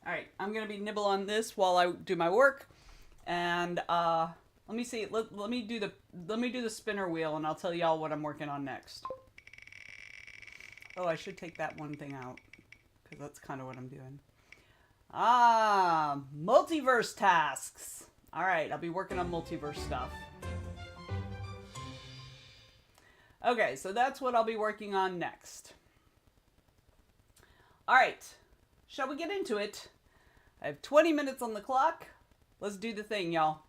All right. I'm going to be nibble on this while I do my work. And let me see. Let me do the spinner wheel, and I'll tell y'all what I'm working on next. Oh, I should take that one thing out because that's kind of what I'm doing. Multiverse tasks. All right, I'll be working on multiverse stuff. Okay, so that's what I'll be working on next. All right, shall we get into it? I have 20 minutes on the clock. Let's do the thing, y'all.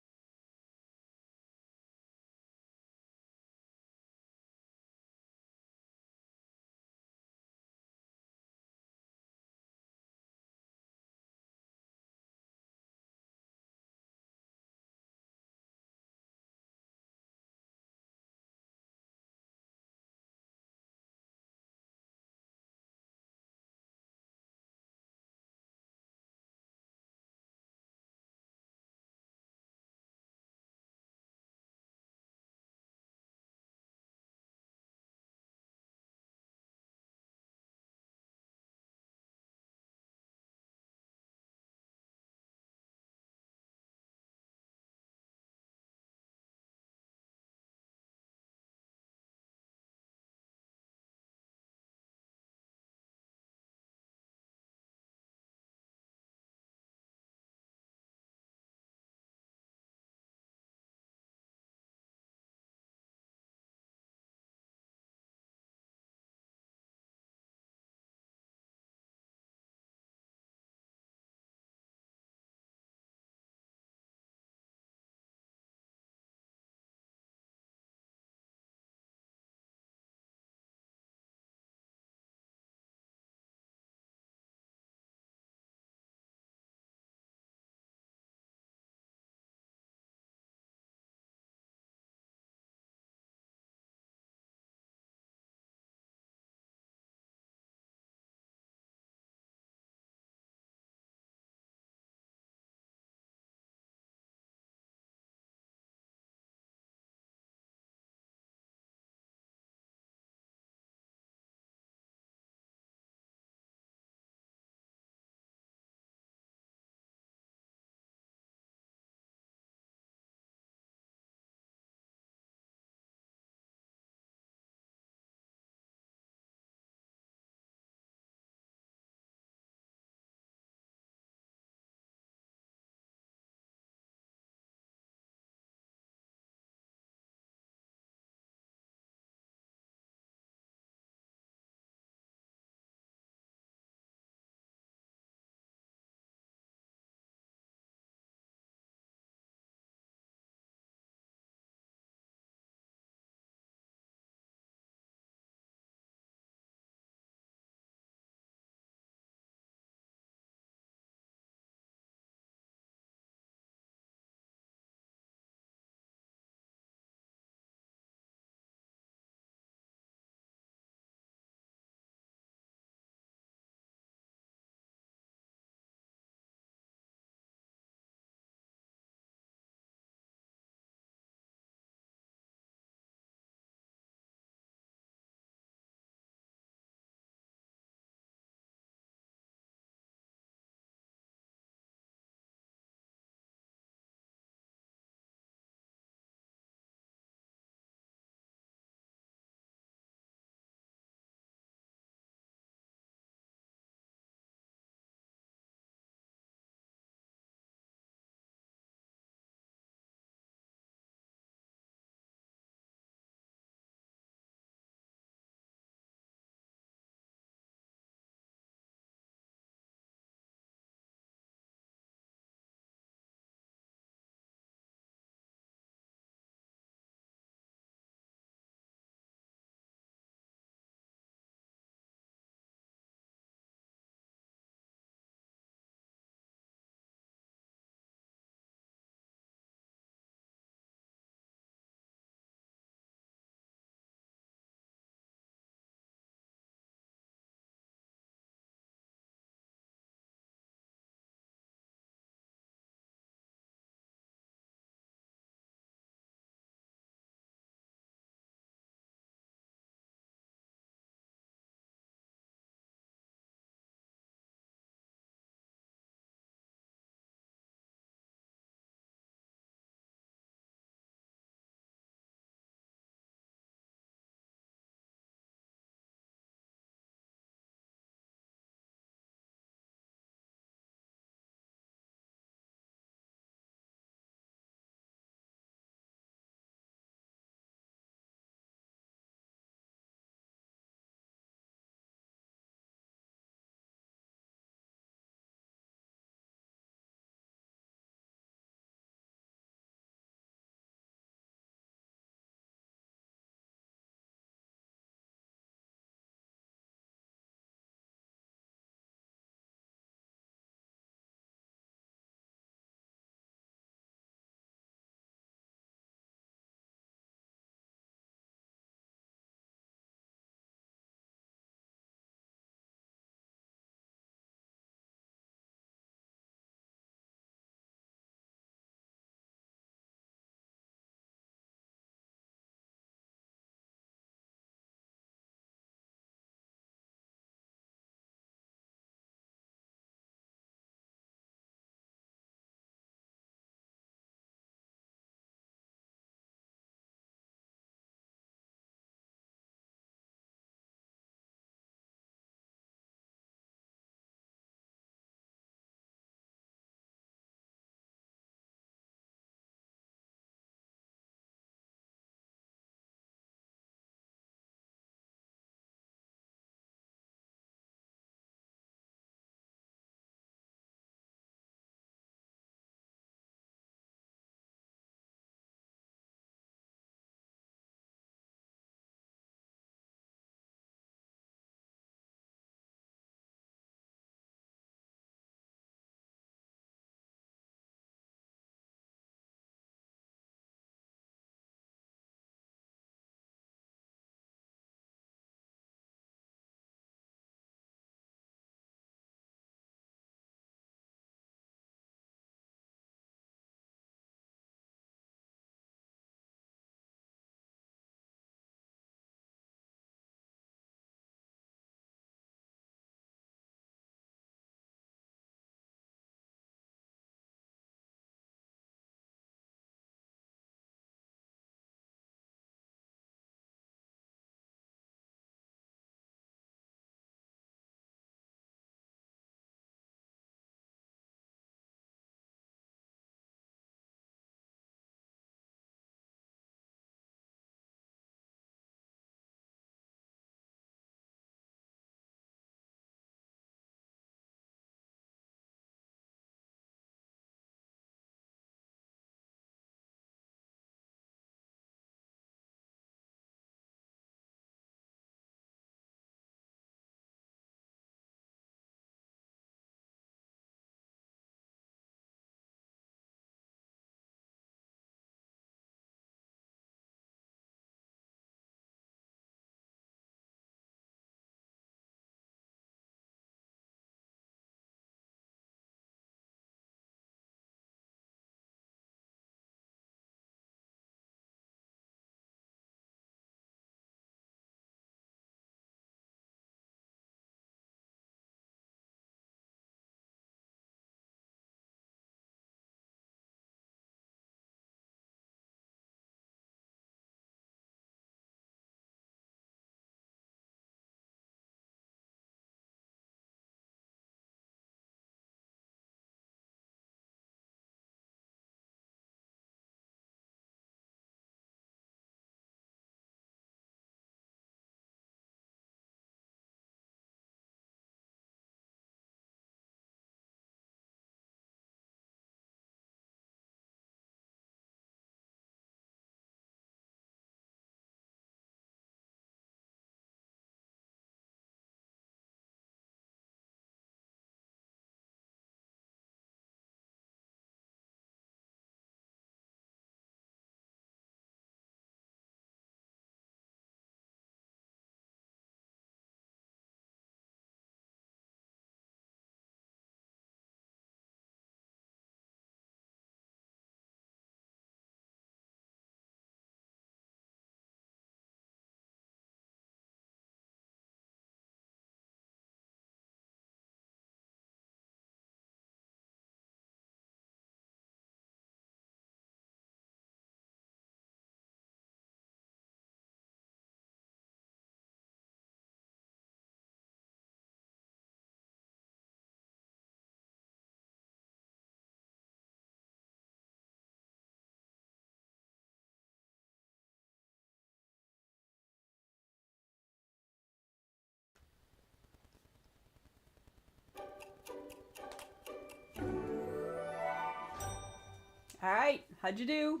All right, how'd you do?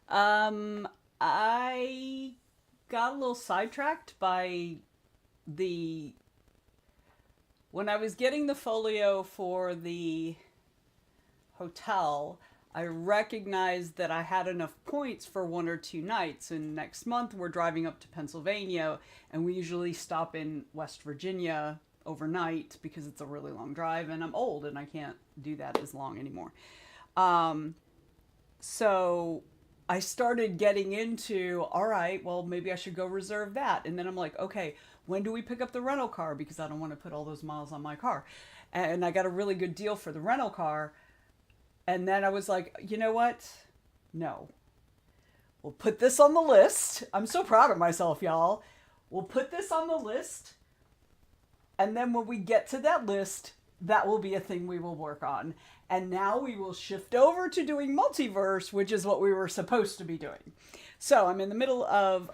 I got a little sidetracked by the when I was getting the folio for the hotel. I recognized that I had enough points for 1 or 2 nights, and next month we're driving up to Pennsylvania, and we usually stop in West Virginia overnight because it's a really long drive, and I'm old and I can't do that as long anymore. Um, so I started getting into, all right, well, maybe I should go reserve that. And then I'm like, okay, when do we pick up the rental car? Because I don't want to put all those miles on my car. And I got a really good deal for the rental car. And then I was like, you know what? No. We'll put this on the list. I'm so proud of myself, y'all. We'll put this on the list. And then when we get to that list, that will be a thing we will work on. And now we will shift over to doing multiverse, which is what we were supposed to be doing. So I'm in the middle of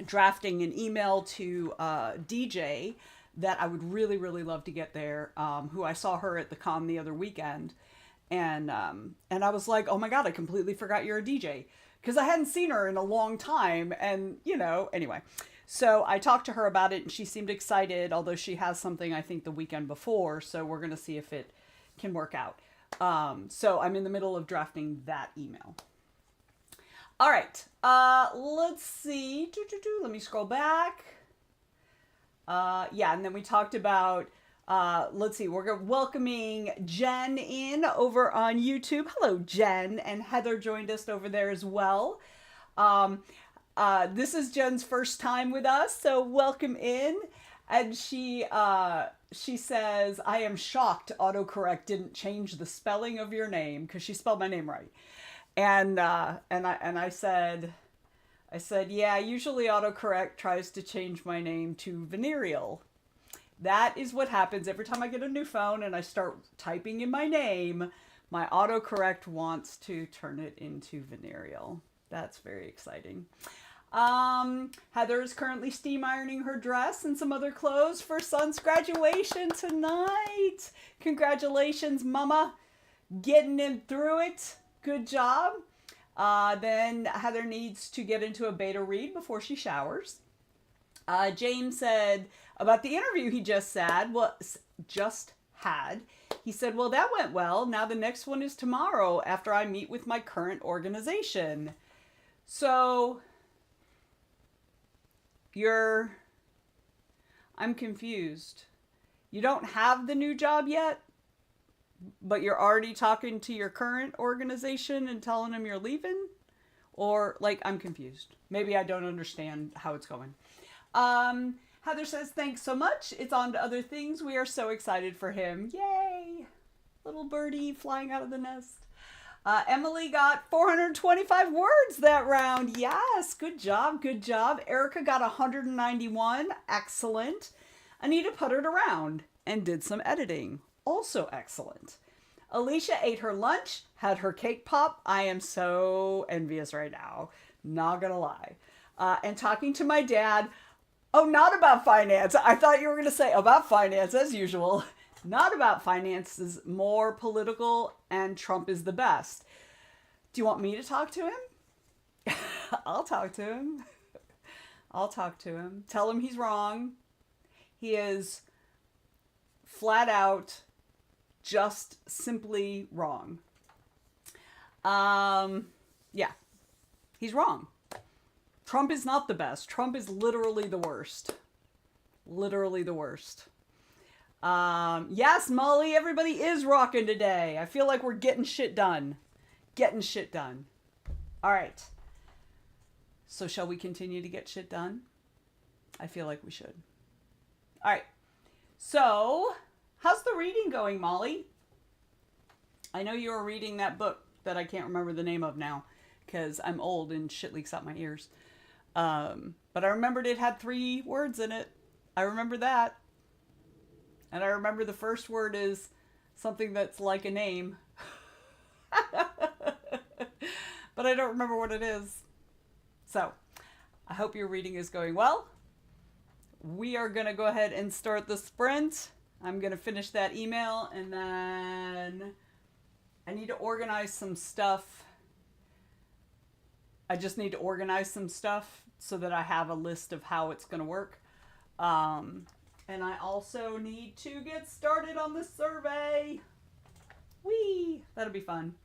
drafting an email to DJ that I would really, really love to get there, who I saw her at the con the other weekend. And I was like, oh my God, I completely forgot you're a DJ. Because I hadn't seen her in a long time. And, anyway. So I talked to her about it and she seemed excited, although she has something, I think, the weekend before. So we're going to see if it can work out. So I'm in the middle of drafting that email. All right. Let's see. Let me scroll back. Yeah, and then we talked about, let's see, we're welcoming Jen in over on YouTube. Hello, Jen. And Heather joined us over there as well. This is Jen's first time with us, so welcome in. And she says, I am shocked autocorrect didn't change the spelling of your name, because she spelled my name right. And I said, yeah, usually autocorrect tries to change my name to venereal. That is what happens every time I get a new phone and I start typing in my name. My autocorrect wants to turn it into venereal. That's very exciting. Heather is currently steam ironing her dress and some other clothes for son's graduation tonight. Congratulations, Mama. Getting him through it. Good job. Then Heather needs to get into a beta read before she showers. James said about the interview he just had. He said, well, that went well. Now the next one is tomorrow after I meet with my current organization. So I'm confused. You don't have the new job yet, but you're already talking to your current organization and telling them you're leaving? Or, I'm confused. Maybe I don't understand how it's going. Heather says, thanks so much. It's on to other things. We are so excited for him. Yay! Little birdie flying out of the nest. Emily got 425 words that round. Yes, good job, good job. Erica got 191. Excellent. Anita puttered around and did some editing. Also excellent. Alicia ate her lunch, had her cake pop. I am so envious right now. Not gonna lie. And talking to my dad. Oh, not about finance. I thought you were going to say about finance as usual. Not about finances, more political, and Trump is the best. Do you want me to talk to him? I'll talk to him. I'll talk to him. Tell him he's wrong. He is flat out just simply wrong. Yeah, he's wrong. Trump is not the best. Trump is literally the worst. Literally the worst. Yes, Molly, everybody is rocking today. I feel like we're getting shit done. Getting shit done. All right. So shall we continue to get shit done? I feel like we should. All right. So, how's the reading going, Molly? I know you were reading that book that I can't remember the name of now because I'm old and shit leaks out my ears. But I remembered it had 3 words in it. I remember that. And I remember the first word is something that's like a name. But I don't remember what it is. So, I hope your reading is going well. We are going to go ahead and start the sprint. I'm going to finish that email and then I need to organize some stuff. I just need to organize some stuff so that I have a list of how it's going to work. And I also need to get started on the survey. Whee! That'll be fun.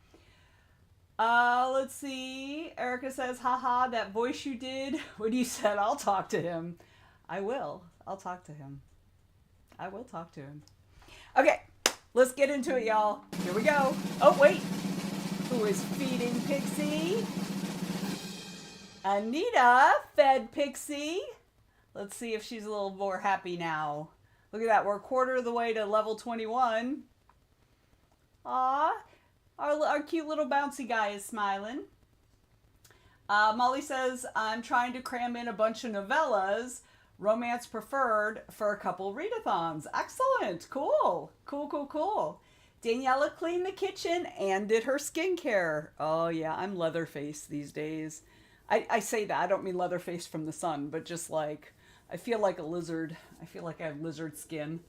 Let's see. Erica says, haha, that voice you did when you said I'll talk to him. I will. I'll talk to him. I will talk to him. Okay, let's get into it, y'all. Here we go. Oh, wait. Who is feeding Pixie? Anita fed Pixie. Let's see if she's a little more happy now. Look at that. We're a quarter of the way to level 21. Aw. Our cute little bouncy guy is smiling. Molly says, I'm trying to cram in a bunch of novellas, romance preferred, for a couple readathons. Excellent. Cool. Cool. Daniela cleaned the kitchen and did her skincare. Oh, yeah, I'm Leatherface these days. I say that. I don't mean Leatherface from the sun, but just like, I feel like a lizard. I feel like I have lizard skin.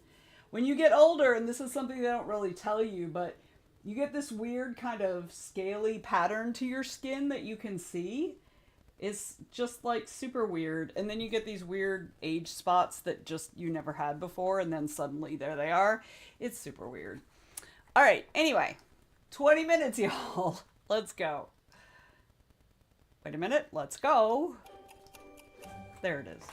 When you get older, and this is something they don't really tell you, but you get this weird kind of scaly pattern to your skin that you can see. It's just like super weird. And then you get these weird age spots that just you never had before, and then suddenly there they are. It's super weird. All right, anyway, 20 minutes, y'all. Let's go. Wait a minute, let's go. There it is.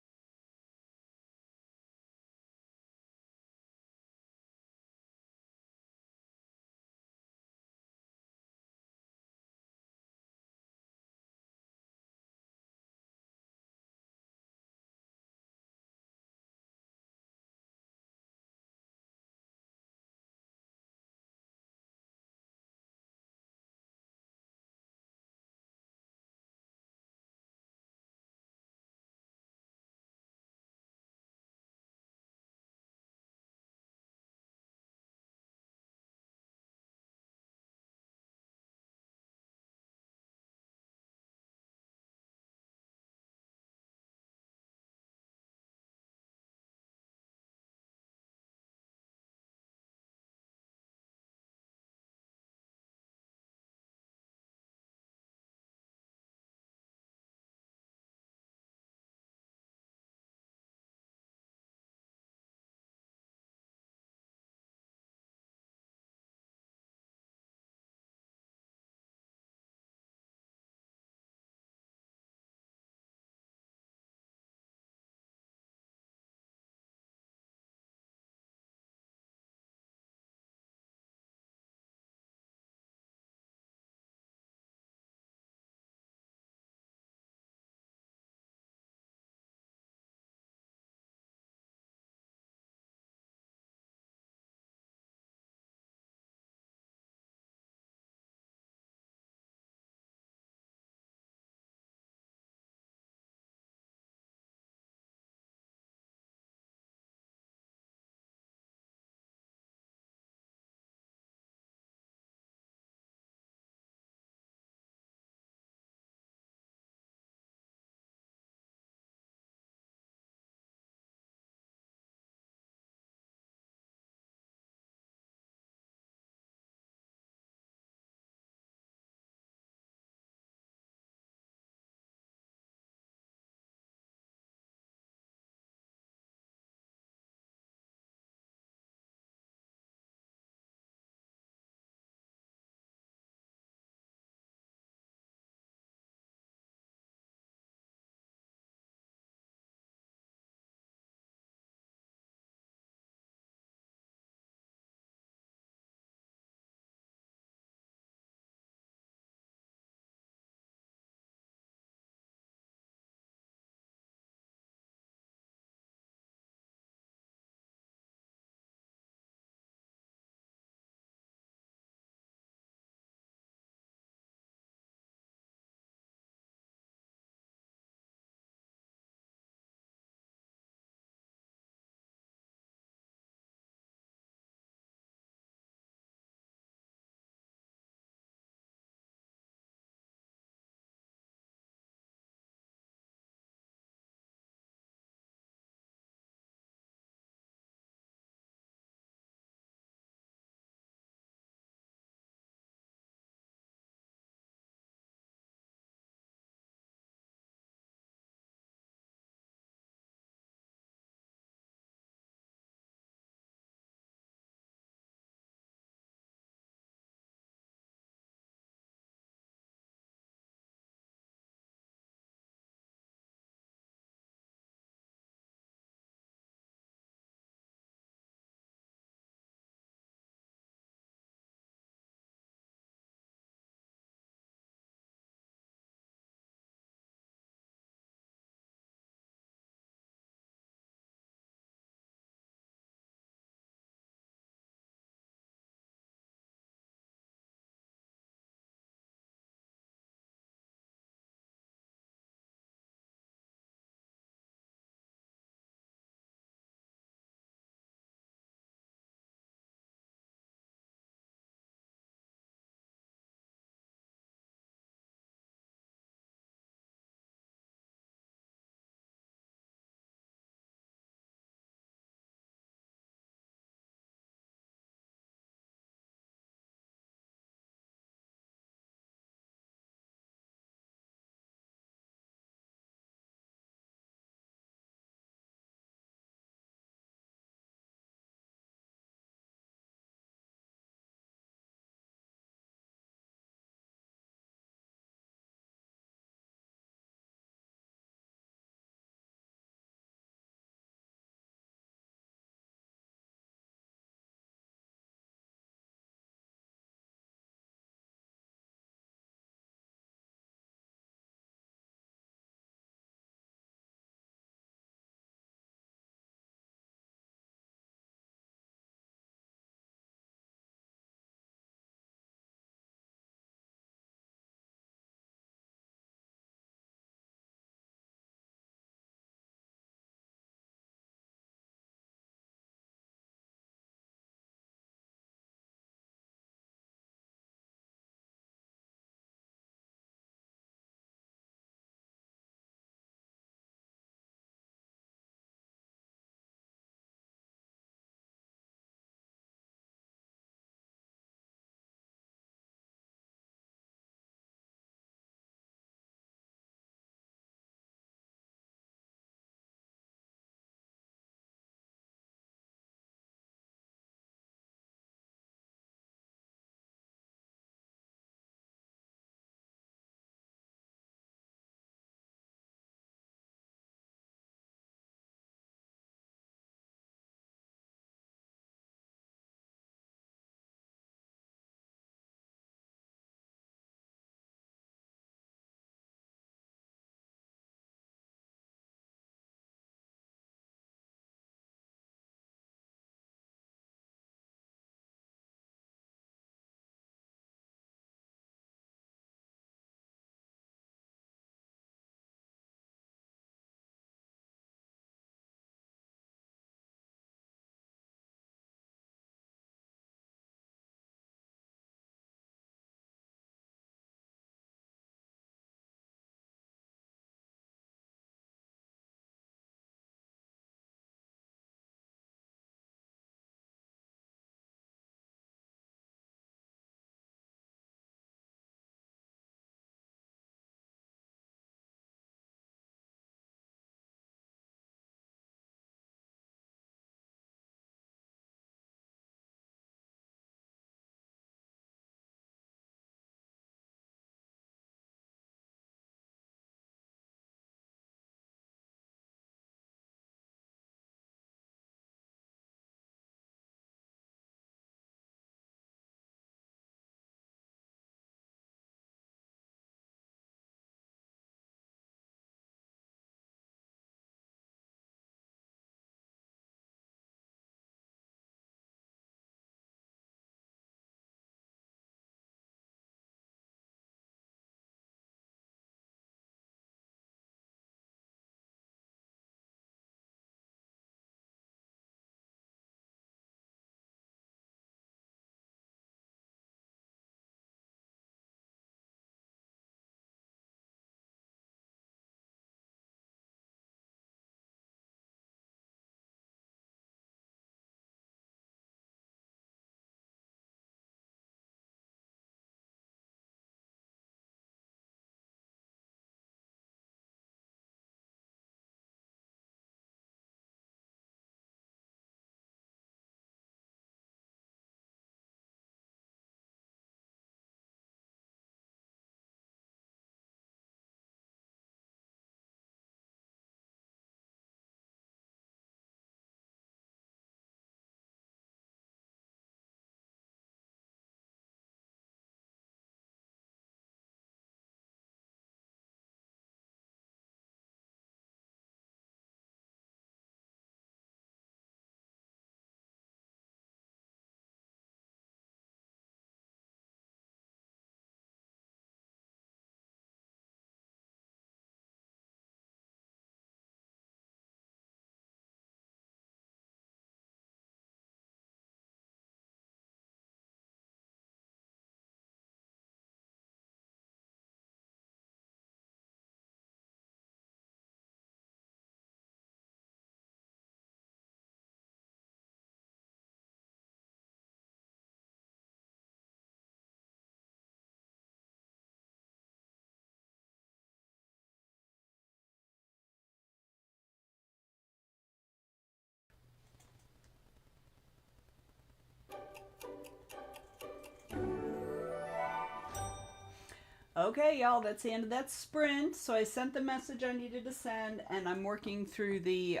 Okay, y'all, that's the end of that sprint. So I sent the message I needed to send, and I'm working through the,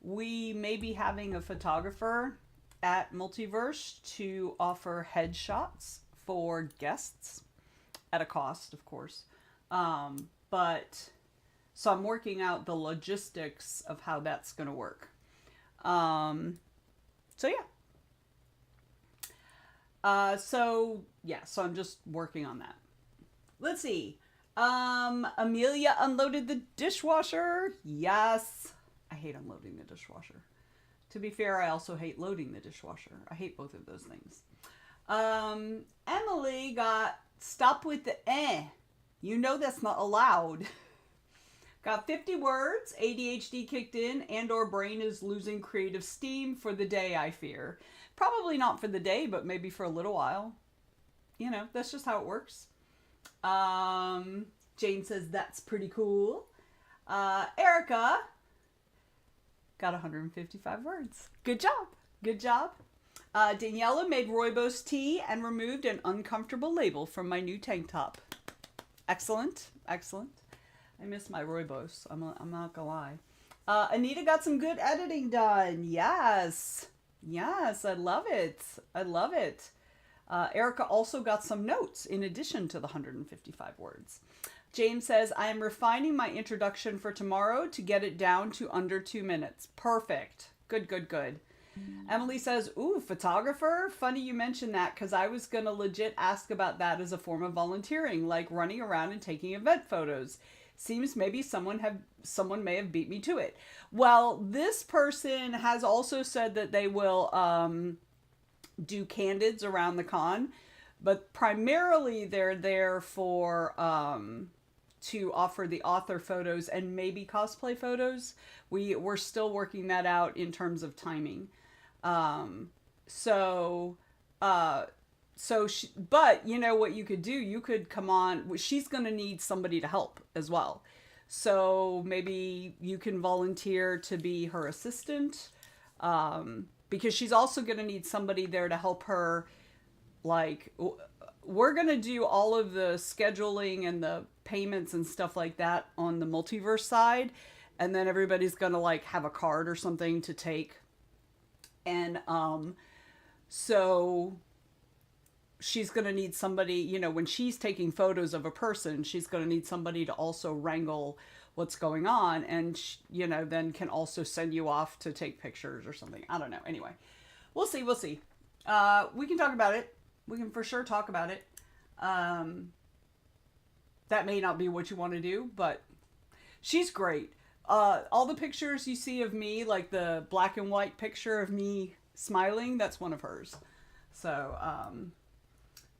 we may be having a photographer at Multiverse to offer headshots for guests at a cost, of course. But so I'm working out the logistics of how that's going to work. So yeah. So I'm just working on that. Let's see. Amelia unloaded the dishwasher. Yes. I hate unloading the dishwasher. To be fair, I also hate loading the dishwasher. I hate both of those things. Emily got stop with the eh. You know that's not allowed. Got 50 words. ADHD kicked in and or brain is losing creative steam for the day, I fear. Probably not for the day, but maybe for a little while. You know, that's just how it works. Jane says that's pretty cool. Erica got 155 words. Good job. Good job. Daniela made rooibos tea and removed an uncomfortable label from my new tank top. Excellent. Excellent. I miss my rooibos. I'm not gonna lie. Anita got some good editing done. Yes. Yes, I love it. I love it. Erica also got some notes in addition to the 155 words. James says, I am refining my introduction for tomorrow to get it down to under 2 minutes. Perfect. Good, good, good. Emily says, ooh, photographer? Funny you mentioned that because I was going to legit ask about that as a form of volunteering, like running around and taking event photos. Seems maybe someone may have beat me to it. Well, this person has also said that they will do candids around the con, but primarily they're there for to offer the author photos and maybe cosplay photos. We're still working that out in terms of timing. But you know what you could do? You could come on. She's going to need somebody to help as well. So maybe you can volunteer to be her assistant. Because she's also going to need somebody there to help her. Like, we're going to do all of the scheduling and the payments and stuff like that on the multiverse side. And then everybody's going to like have a card or something to take. And, so she's going to need somebody, you know, when she's taking photos of a person, she's going to need somebody to also wrangle what's going on and, you know, then can also send you off to take pictures or something. I don't know. Anyway, we'll see. We'll see. We can talk about it. We can for sure talk about it. That may not be what you want to do, but she's great. All the pictures you see of me, like the black and white picture of me smiling, that's one of hers. So,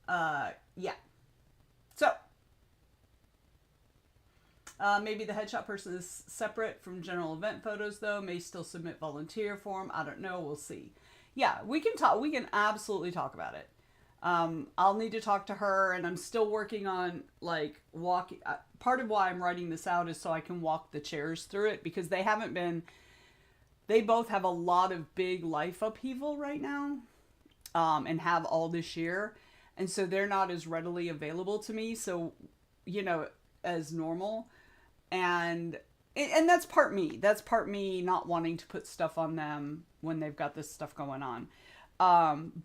yeah. So, maybe the headshot person is separate from general event photos, though. May still submit volunteer form. I don't know. We'll see. Yeah, we can talk. We can absolutely talk about it. I'll need to talk to her, and I'm still working on like walking. Part of why I'm writing this out is so I can walk the chairs through it because they haven't been. They both have a lot of big life upheaval right now, and have all this year, and so they're not as readily available to me. So, you know, as normal, and that's part me. That's part me not wanting to put stuff on them when they've got this stuff going on.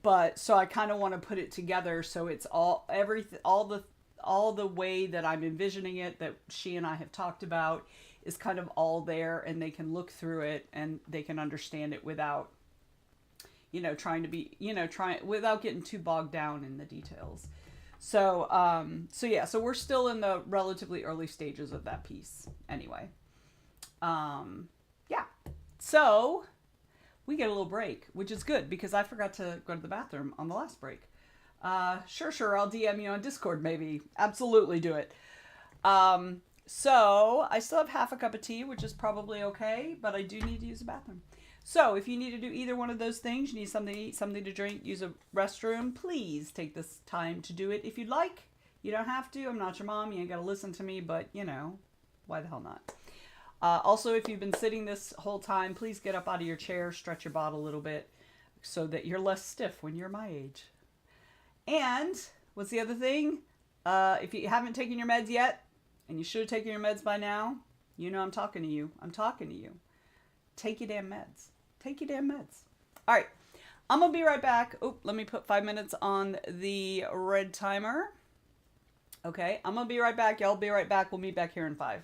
But so I kind of want to put it together so it's all the way that I'm envisioning it that she and I have talked about is kind of all there and they can look through it and they can understand it without, you know, without getting too bogged down in the details. So we're still in the relatively early stages of that piece anyway. Yeah. So we get a little break, which is good because I forgot to go to the bathroom on the last break. Sure. I'll DM you on Discord, maybe. Absolutely do it. So I still have half a cup of tea, which is probably okay, but I do need to use the bathroom. So if you need to do either one of those things, you need something to eat, something to drink, use a restroom, please take this time to do it if you'd like. You don't have to. I'm not your mom. You ain't got to listen to me, but, you know, why the hell not? Also, if you've been sitting this whole time, please get up out of your chair, stretch your body a little bit so that you're less stiff when you're my age. And what's the other thing? If you haven't taken your meds yet, and you should have taken your meds by now, you know I'm talking to you. I'm talking to you. Take your damn meds. Take your damn meds. All right. I'm going to be right back. Oh, let me put 5 minutes on the red timer. Okay, I'm going to be right back. Y'all be right back. We'll meet back here in 5.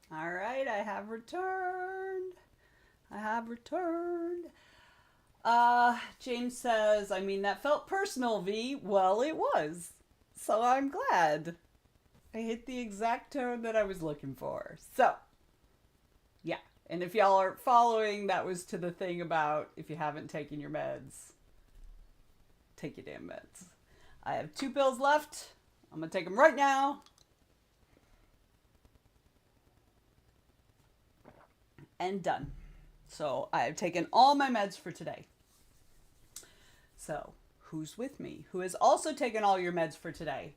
All right, I have returned. I have returned. James says, I mean, that felt personal, V. Well, it was. So I'm glad. I hit the exact tone that I was looking for. So, yeah. And if y'all aren't following, that was to the thing about if you haven't taken your meds, take your damn meds. I have 2 pills left. I'm going to take them right now. And done. So I have taken all my meds for today. So who's with me? Who has also taken all your meds for today?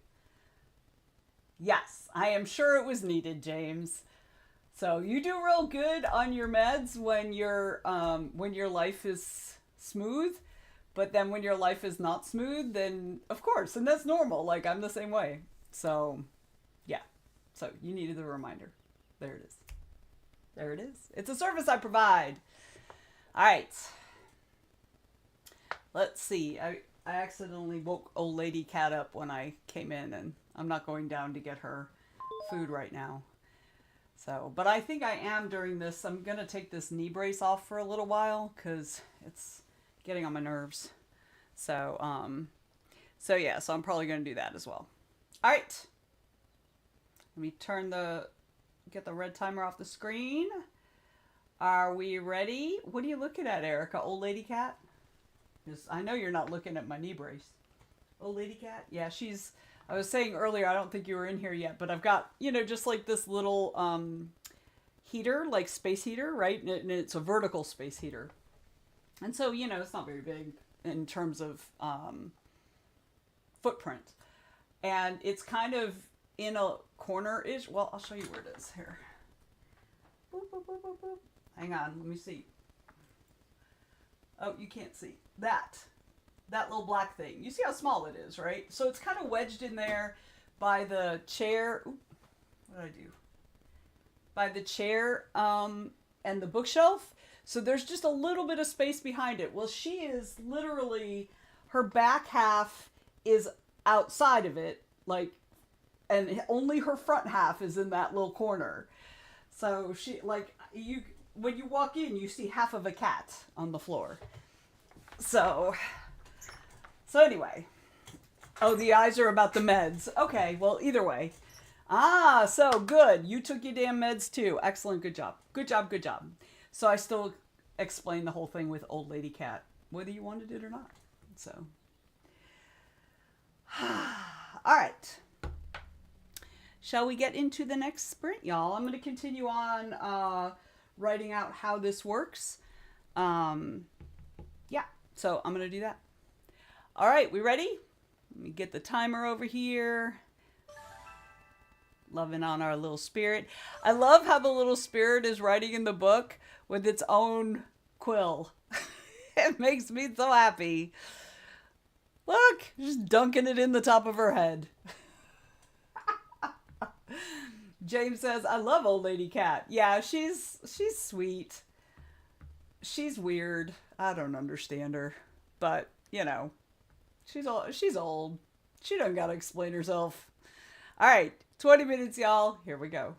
Yes, I am sure it was needed, James. So you do real good on your meds when your life is smooth. But then when your life is not smooth, then of course, and that's normal. Like I'm the same way. So, yeah. So you needed the reminder. There it is. There it is. It's a service I provide. All right. Let's see. I accidentally woke old lady cat up when I came in, and I'm not going down to get her food right now. So, but I think I am during this. I'm going to take this knee brace off for a little while because it's getting on my nerves. So, so yeah, so I'm probably going to do that as well. All right. Let me get the red timer off the screen. Are we ready? What are you looking at, Erica? Old lady cat? Because I know you're not looking at my knee brace. Old lady cat? Yeah, I was saying earlier, I don't think you were in here yet, but I've got, just like this little heater, like space heater, right? And it's a vertical space heater. And so, it's not very big in terms of footprint. And it's kind of in a corner-ish. Well, I'll show you where it is here. Boop, boop, boop, boop, boop. Hang on, let me see. Oh, you can't see. That little black thing. You see how small it is, right? So it's kind of wedged in there by the chair. Oop, what did I do? By the chair and the bookshelf. So there's just a little bit of space behind it. Well, she is literally, her back half is outside of it, like, and only her front half is in that little corner. So when you walk in, you see half of a cat on the floor. So anyway. Oh, the eyes are about the meds. Okay, well, either way. So good. You took your damn meds too. Excellent. Good job. Good job. Good job. So I still explain the whole thing with old lady cat, whether you wanted it or not. So. All right. Shall we get into the next sprint, y'all? I'm going to continue on writing out how this works. Yeah, so I'm going to do that. All right, we ready? Let me get the timer over here. Loving on our little spirit. I love how the little spirit is writing in the book with its own quill. It makes me so happy. Look, just dunking it in the top of her head. James says, I love old lady cat. Yeah, she's sweet. She's weird. I don't understand her. But, she's old. She doesn't gotta explain herself. All right, 20 minutes, y'all. Here we go.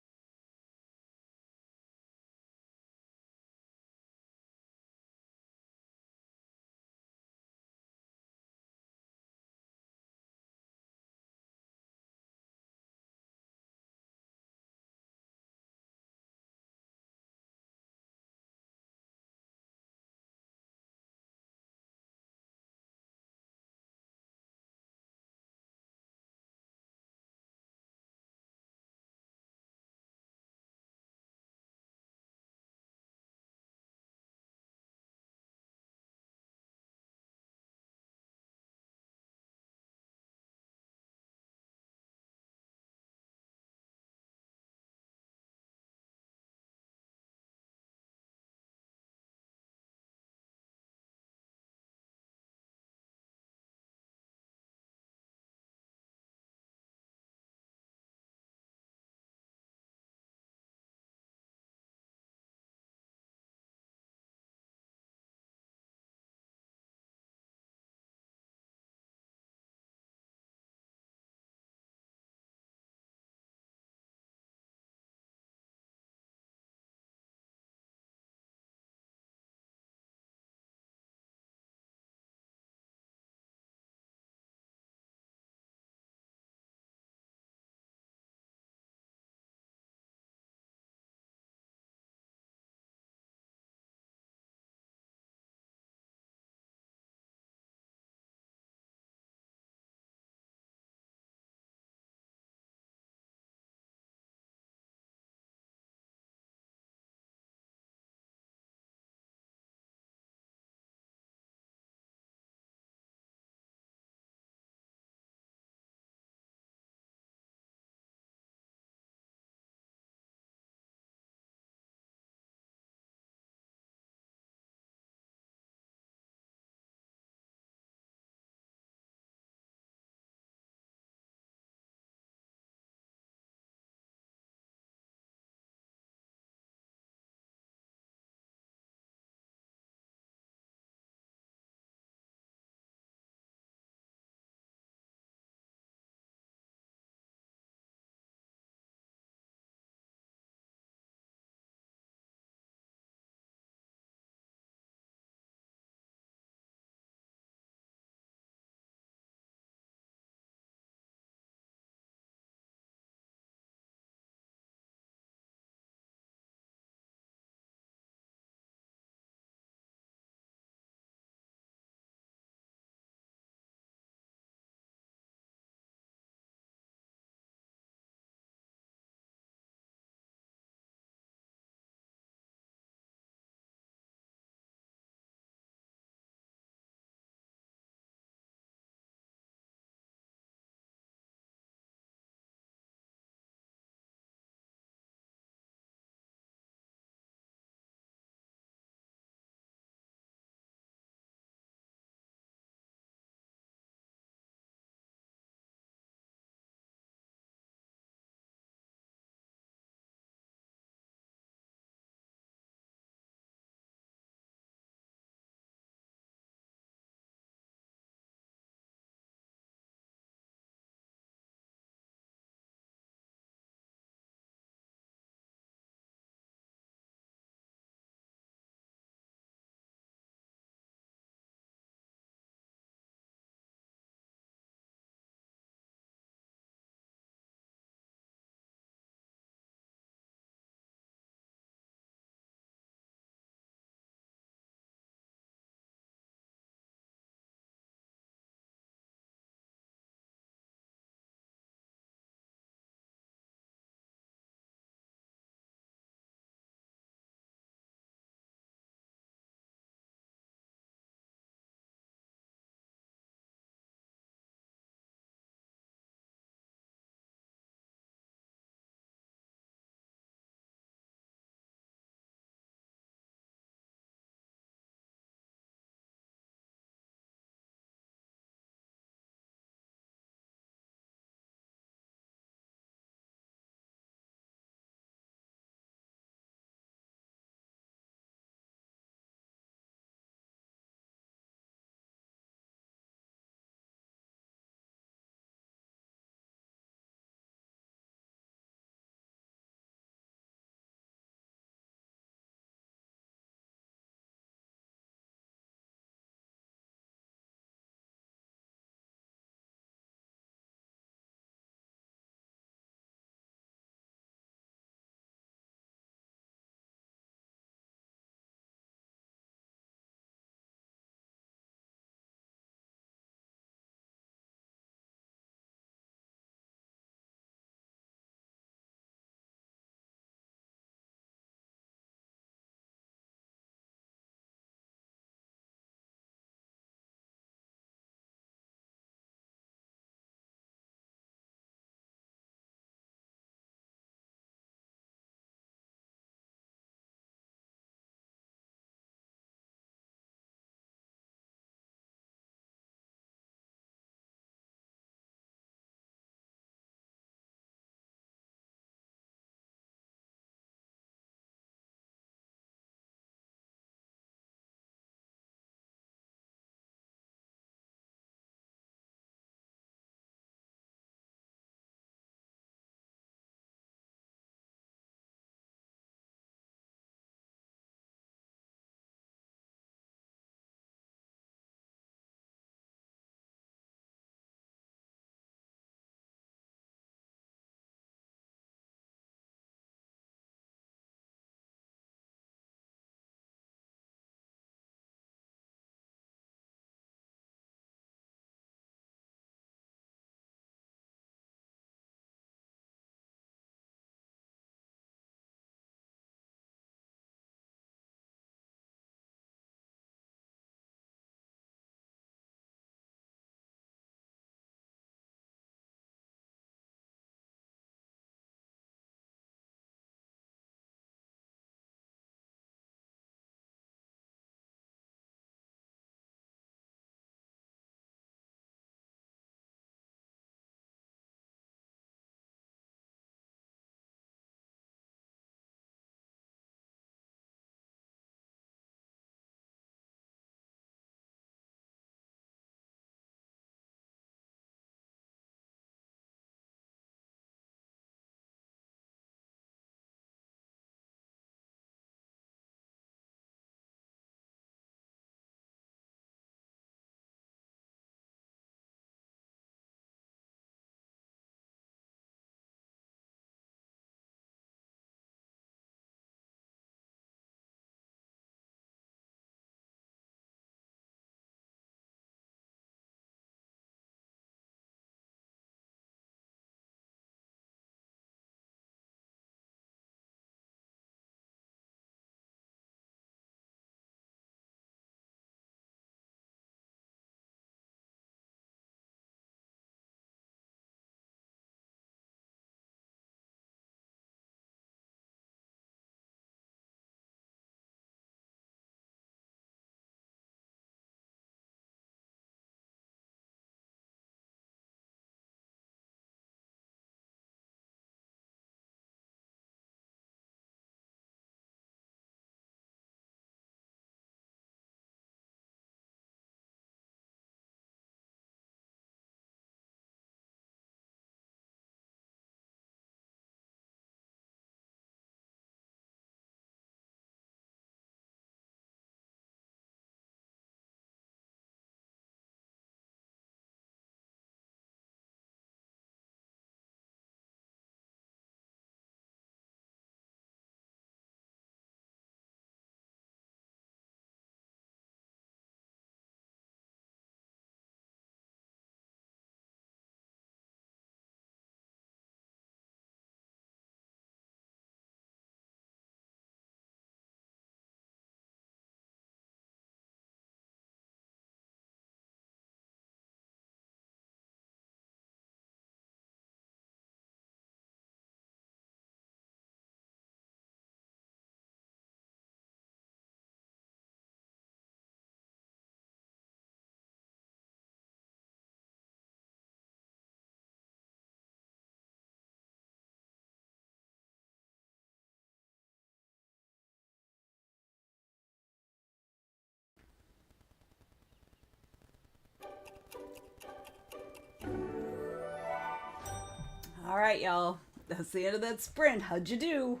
All right, y'all. That's the end of that sprint. How'd you do?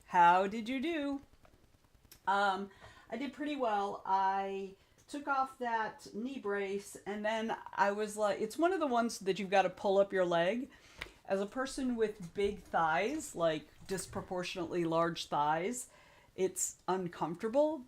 How did you do? I did pretty well. I took off that knee brace, and then I was like, it's one of the ones that you've got to pull up your leg. As a person with big thighs, like disproportionately large thighs, it's uncomfortable.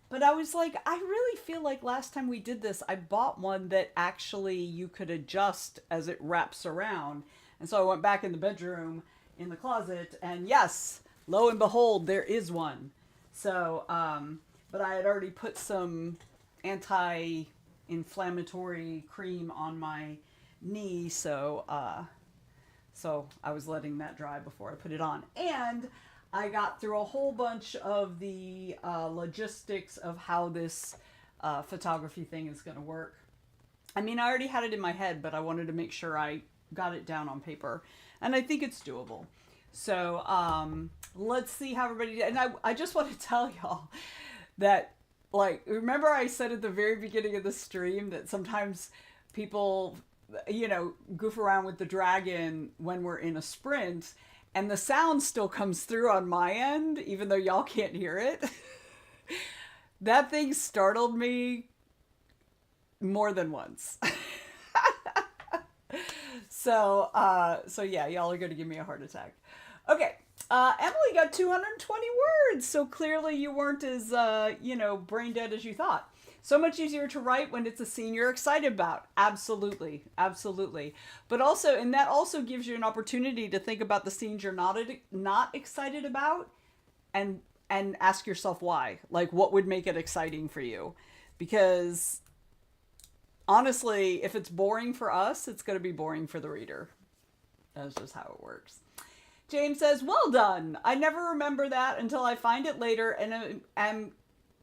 But I was like, I really feel like last time we did this, I bought one that actually you could adjust as it wraps around. And so I went back in the bedroom in the closet, and yes, lo and behold, there is one. So, but I had already put some anti-inflammatory cream on my knee, so I was letting that dry before I put it on. And I got through a whole bunch of the logistics of how this photography thing is going to work. I mean, I already had it in my head, but I wanted to make sure I got it down on paper. And I think it's doable. So let's see how everybody did. And I just want to tell y'all that, like, remember I said at the very beginning of the stream that sometimes people, you know, goof around with the dragon when we're in a sprint, and the sound still comes through on my end, even though y'all can't hear it. That thing startled me more than once. So yeah, y'all are going to give me a heart attack. Okay. Emily got 220 words, so clearly you weren't as, brain dead as you thought. So much easier to write when it's a scene you're excited about. Absolutely. Absolutely. But also, and that also gives you an opportunity to think about the scenes you're not excited about and ask yourself why. Like, what would make it exciting for you? Because honestly, if it's boring for us, it's going to be boring for the reader. That's just how it works. James says, well done. I never remember that until I find it later and am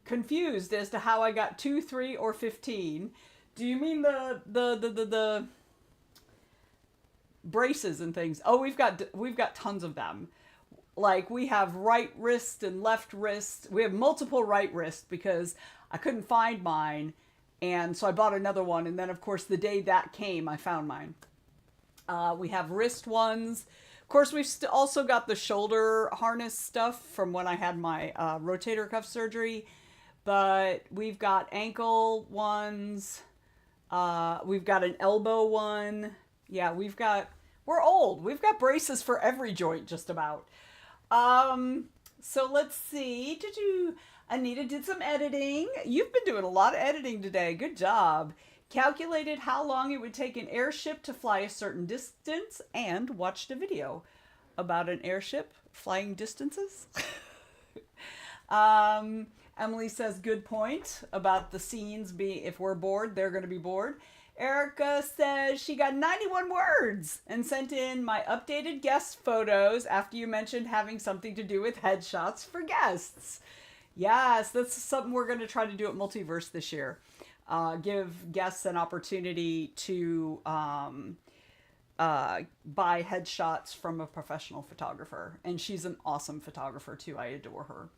confused as to how I got 2, 3, or 15. Do you mean the braces and things? Oh, we've got tons of them. Like, we have right wrist and left wrist. We have multiple right wrists because I couldn't find mine. And so I bought another one. And then, of course, the day that came, I found mine. We have wrist ones. Of course, we've also got the shoulder harness stuff from when I had my rotator cuff surgery. But we've got ankle ones. We've got an elbow one. Yeah, we're old. We've got braces for every joint, just about. So let's see. Anita did some editing. You've been doing a lot of editing today. Good job. Calculated how long it would take an airship to fly a certain distance and watched a video about an airship flying distances. Emily says, good point about the scenes if we're bored, they're going to be bored. Erica says she got 91 words and sent in my updated guest photos after you mentioned having something to do with headshots for guests. Yes, that's something we're going to try to do at Multiverse this year. Give guests an opportunity to buy headshots from a professional photographer. And she's an awesome photographer too. I adore her.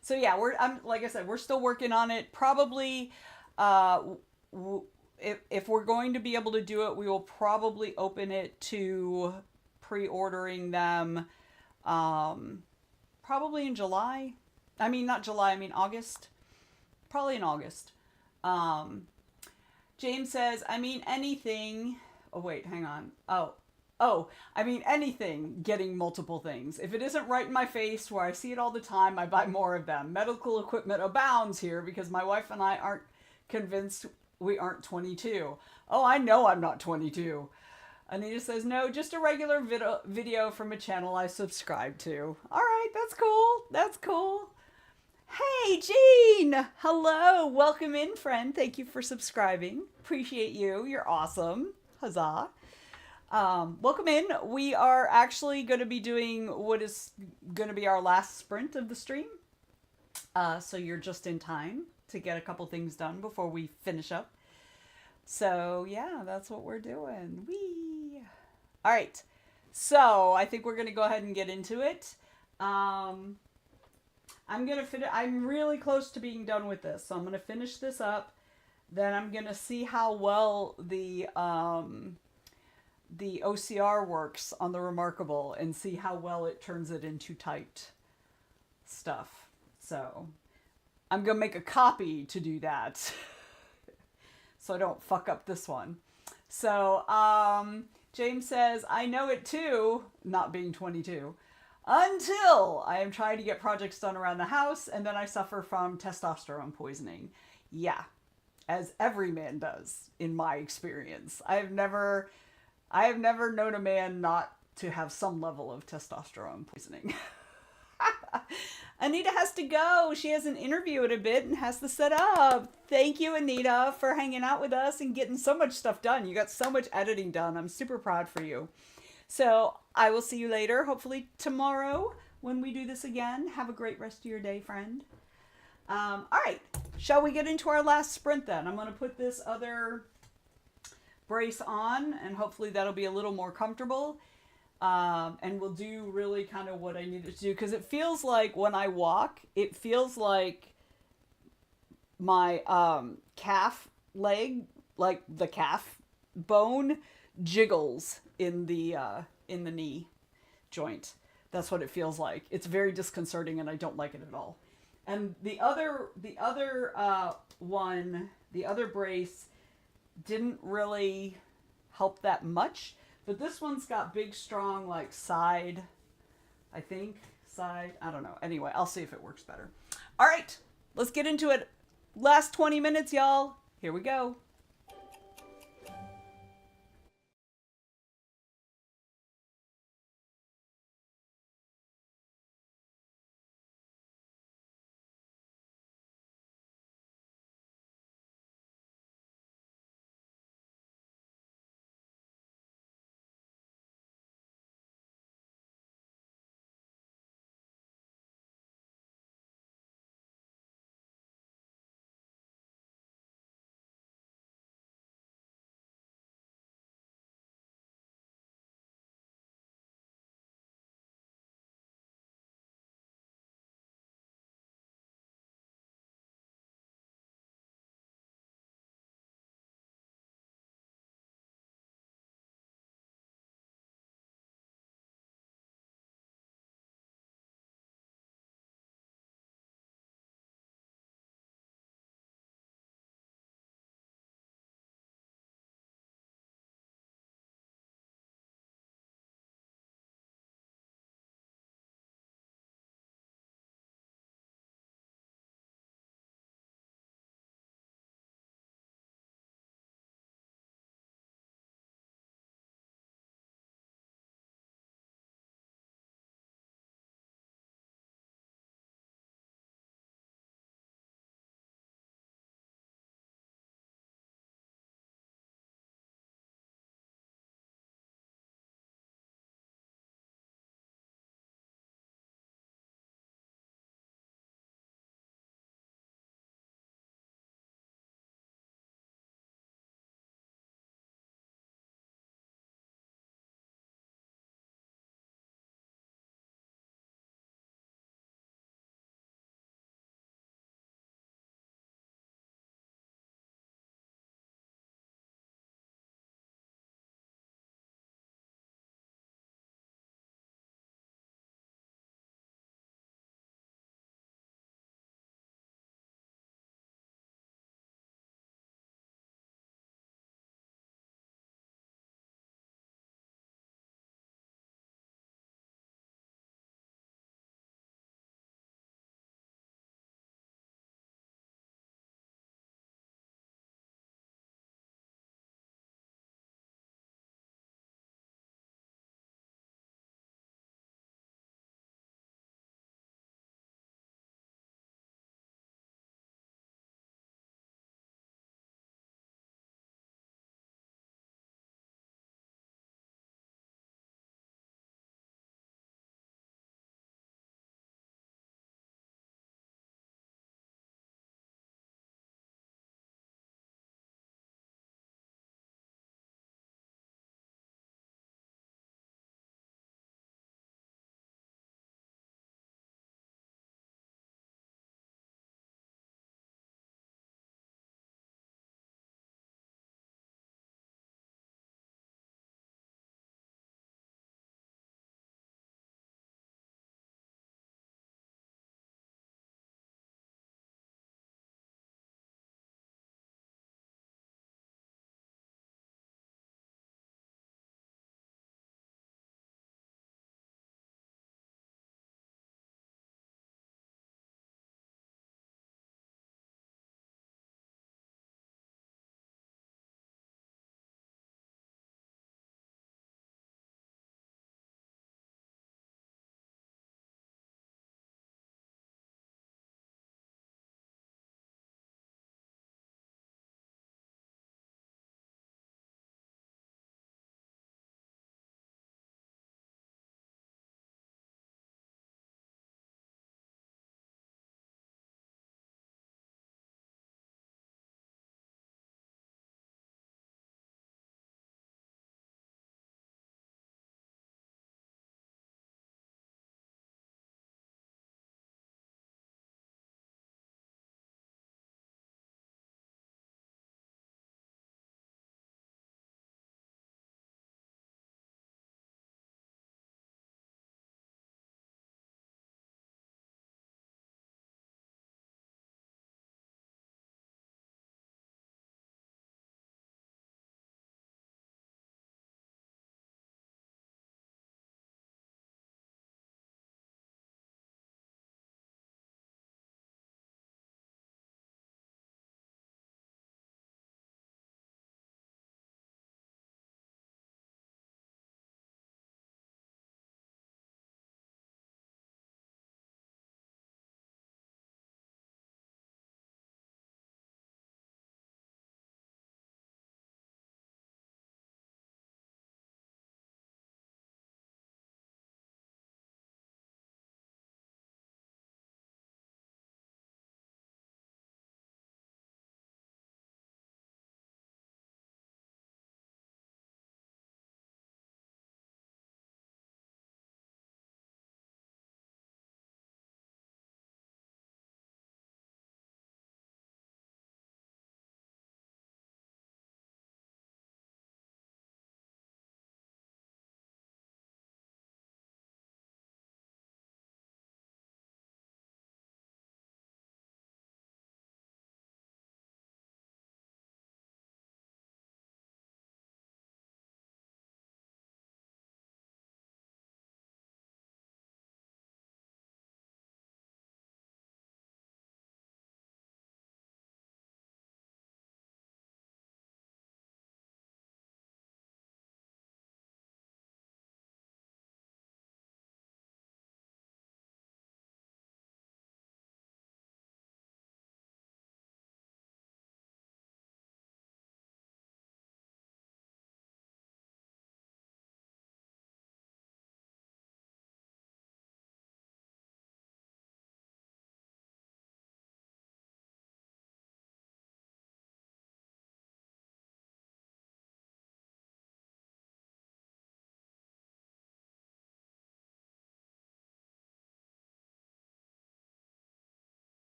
So yeah, like I said, we're still working on it. Probably, if we're going to be able to do it, we will probably open it to pre-ordering them, probably in July. I mean, not July, I mean August. Probably in August. James says, I mean anything. Oh, wait, hang on. I mean anything getting multiple things. If it isn't right in my face where I see it all the time, I buy more of them. Medical equipment abounds here because my wife and I aren't convinced we aren't 22. Oh, I know I'm not 22. Anita says, no, just a regular video from a channel I subscribe to. All right, that's cool. That's cool. Hey, Jean! Hello. Welcome in, friend. Thank you for subscribing. Appreciate you. You're awesome. Huzzah. Welcome in. We are actually going to be doing what is going to be our last sprint of the stream. So you're just in time to get a couple things done before we finish up. So yeah, that's what we're doing. Whee! All right. So I think we're going to go ahead and get into it. I'm really close to being done with this. So I'm going to finish this up. Then I'm gonna see how well the OCR works on the Remarkable and see how well it turns it into typed stuff. So I'm gonna make a copy to do that, so I don't fuck up this one. So James says, I know it too, not being 22, until I am trying to get projects done around the house and then I suffer from testosterone poisoning. Yeah, as every man does, in my experience. I have never known a man not to have some level of testosterone poisoning. Anita has to go. She has an interview in a bit and has to set up. Thank you, Anita, for hanging out with us and getting so much stuff done. You got so much editing done. I'm super proud for you. So I will see you later, hopefully tomorrow when we do this again. Have a great rest of your day, friend. All right. Shall we get into our last sprint then? I'm going to put this other brace on and hopefully that'll be a little more comfortable. And we'll do really kind of what I needed to do because it feels like when I walk, it feels like my calf leg, like the calf bone, jiggles in the knee joint. That's what it feels like. It's very disconcerting, and I don't like it at all. And the other the other brace didn't really help that much. But this one's got big, strong, like side, I think. Side, I don't know. Anyway, I'll see if it works better. All right, let's get into it. Last 20 minutes, y'all. Here we go.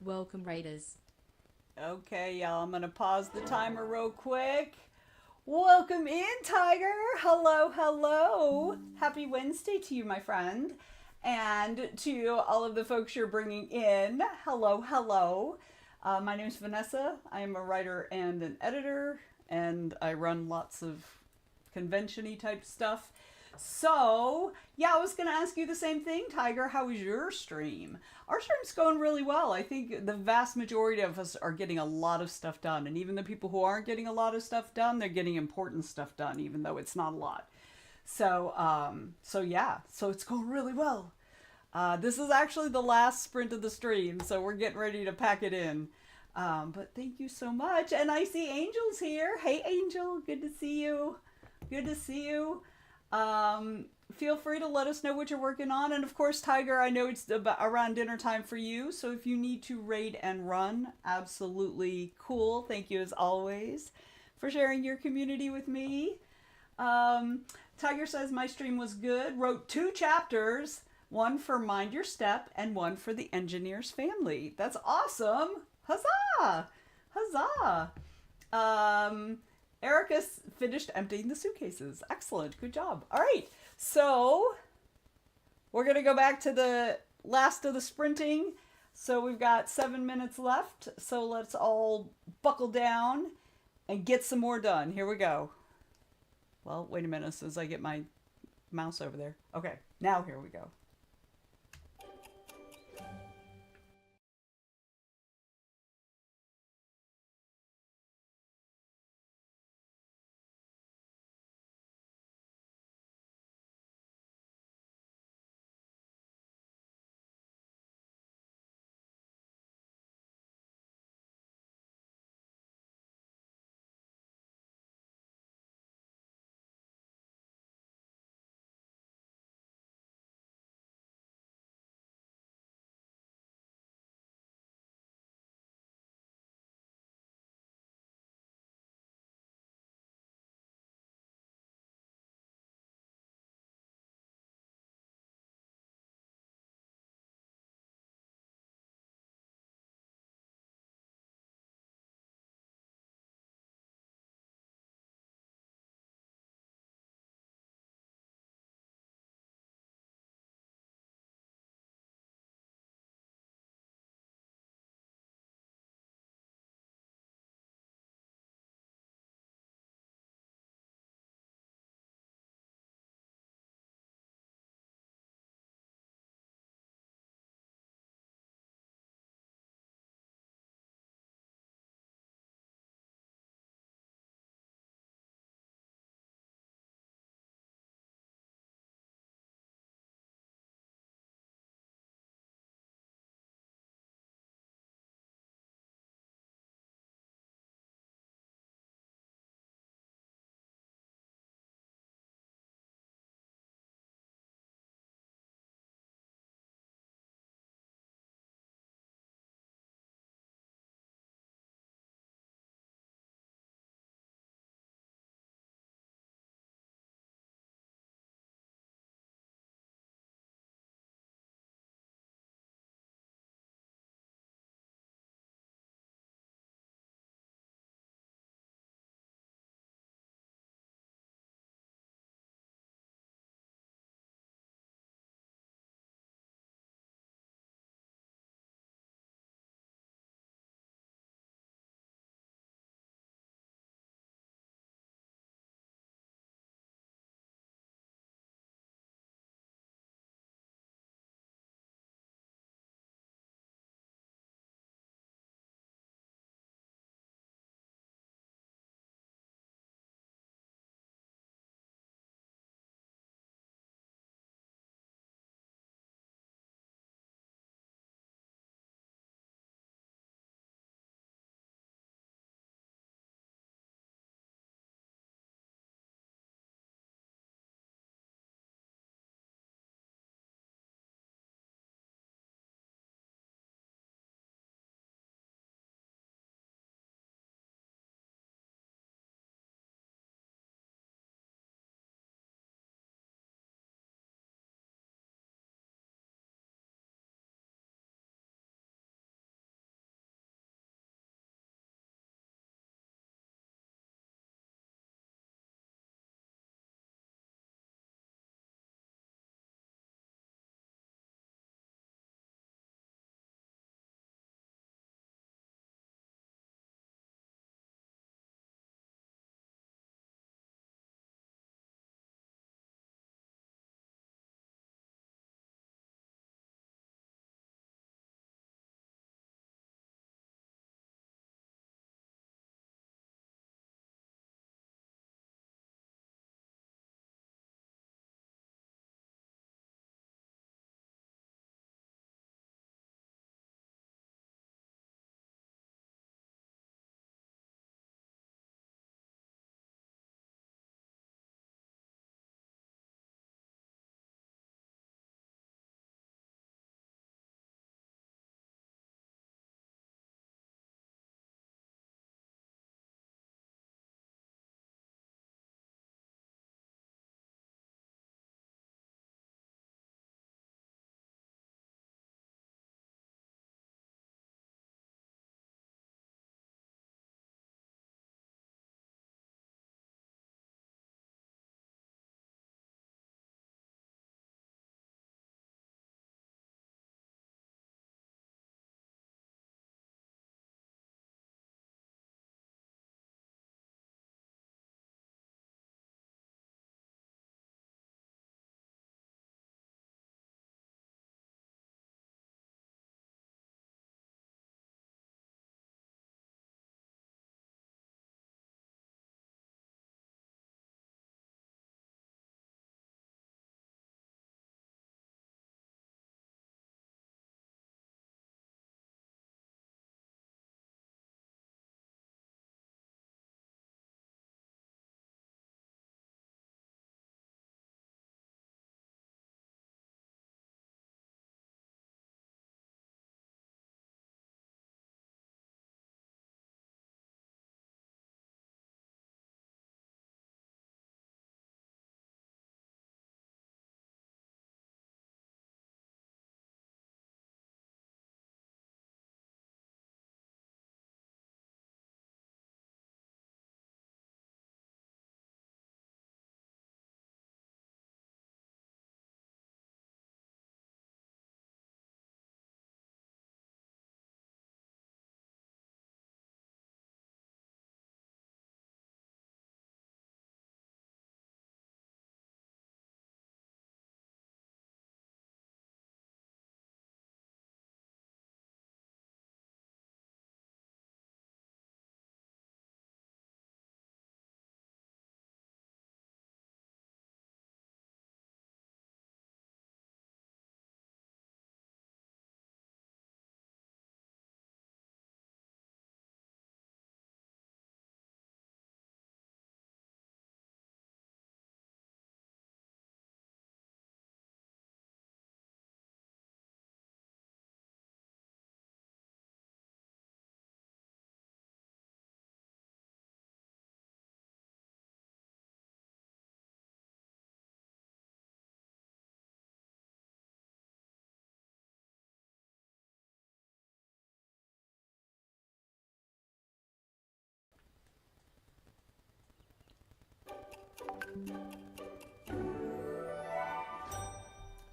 Welcome, Raiders. Okay, y'all, I'm gonna pause the timer real quick. Welcome in, Tiger. Hello, hello. Happy Wednesday to you, my friend. And to all of the folks you're bringing in, hello, hello. My name is Vanessa. I am a writer and an editor, and I run lots of convention-y type stuff. So, yeah, I was going to ask you the same thing, Tiger. How was your stream? Our stream's going really well. I think the vast majority of us are getting a lot of stuff done. And even the people who aren't getting a lot of stuff done, they're getting important stuff done, even though it's not a lot. So yeah, so it's going really well. This is actually the last sprint of the stream, so we're getting ready to pack it in. But thank you so much. And I see Angel's here. Hey, Angel. Good to see you. Good to see you. Feel free to let us know what you're working on. And of course, Tiger, I know it's about around dinner time for you. So if you need to raid and run, absolutely cool. Thank you as always for sharing your community with me. Um, Tiger says my stream was good. Wrote 2 chapters, one for Mind Your Step and one for the Engineer's Family. That's awesome. Huzzah! Huzzah! Um, Erica finished emptying the suitcases. Excellent. Good job. All right. So we're going to go back to the last of the sprinting. So we've got 7 minutes left. So let's all buckle down and get some more done. Here we go. Well, wait a minute as I get my mouse over there. Okay. Now here we go.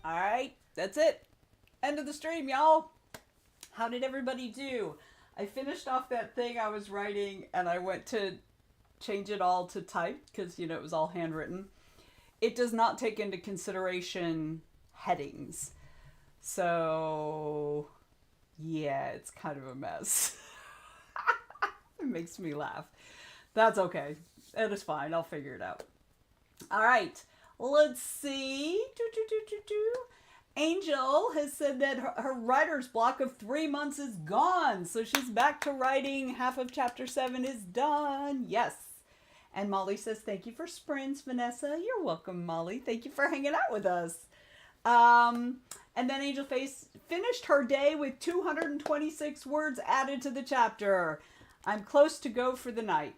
All right, that's it. End of the stream, y'all. How did everybody do? I finished off that thing I was writing and I went to change it all to type because, you know, it was all handwritten. It does not take into consideration headings. So, yeah, it's kind of a mess. It makes me laugh. That's okay. It is fine. I'll figure it out. All right. Let's see. Angel has said that her writer's block of 3 months is gone. So she's back to writing. Half of chapter 7 is done. Yes. And Molly says, thank you for sprints, Vanessa. You're welcome, Molly. Thank you for hanging out with us. And then Angel Face finished her day with 226 words added to the chapter. I'm close to go for the night.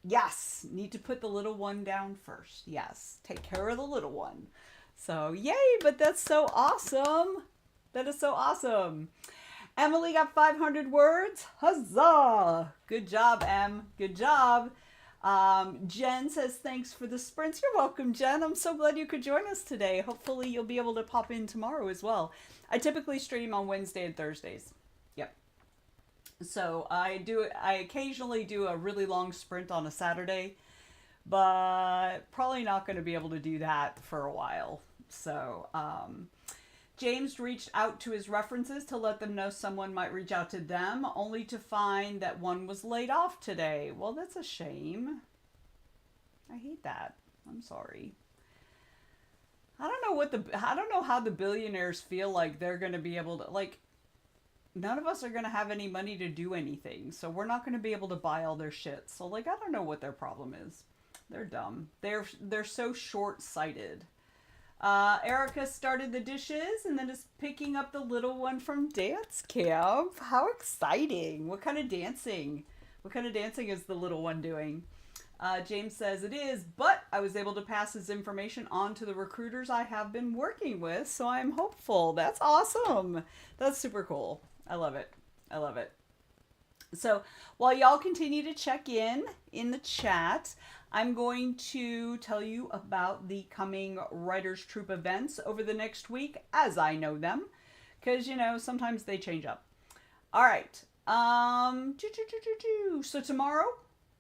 Yes. Need to put the little one down first. Yes. Take care of the little one. So, yay, but that's so awesome. That is so awesome. Emily got 500 words. Huzzah. Good job, Em. Good job. Jen says, thanks for the sprints. You're welcome, Jen. I'm so glad you could join us today. Hopefully you'll be able to pop in tomorrow as well. I typically stream on Wednesday and Thursdays. Yep. So I occasionally do a really long sprint on a Saturday, but probably not going to be able to do that for a while. So, James reached out to his references to let them know someone might reach out to them, only to find that one was laid off today. Well, that's a shame. I hate that. I'm sorry. I don't know how the billionaires feel like they're going to be able to, like, none of us are going to have any money to do anything, so we're not going to be able to buy all their shit. So, like, I don't know what their problem is. They're dumb. They're so short-sighted. Erica started the dishes and then is picking up the little one from dance camp. How exciting. What kind of dancing? What kind of dancing is the little one doing? James says it is, but I was able to pass his information on to the recruiters I have been working with, so I'm hopeful. That's awesome. That's super cool. I love it. I love it. So while y'all continue to check in the chat, I'm going to tell you about the coming Writers Troop events over the next week as I know them, because, you know, sometimes they change up. All right. So tomorrow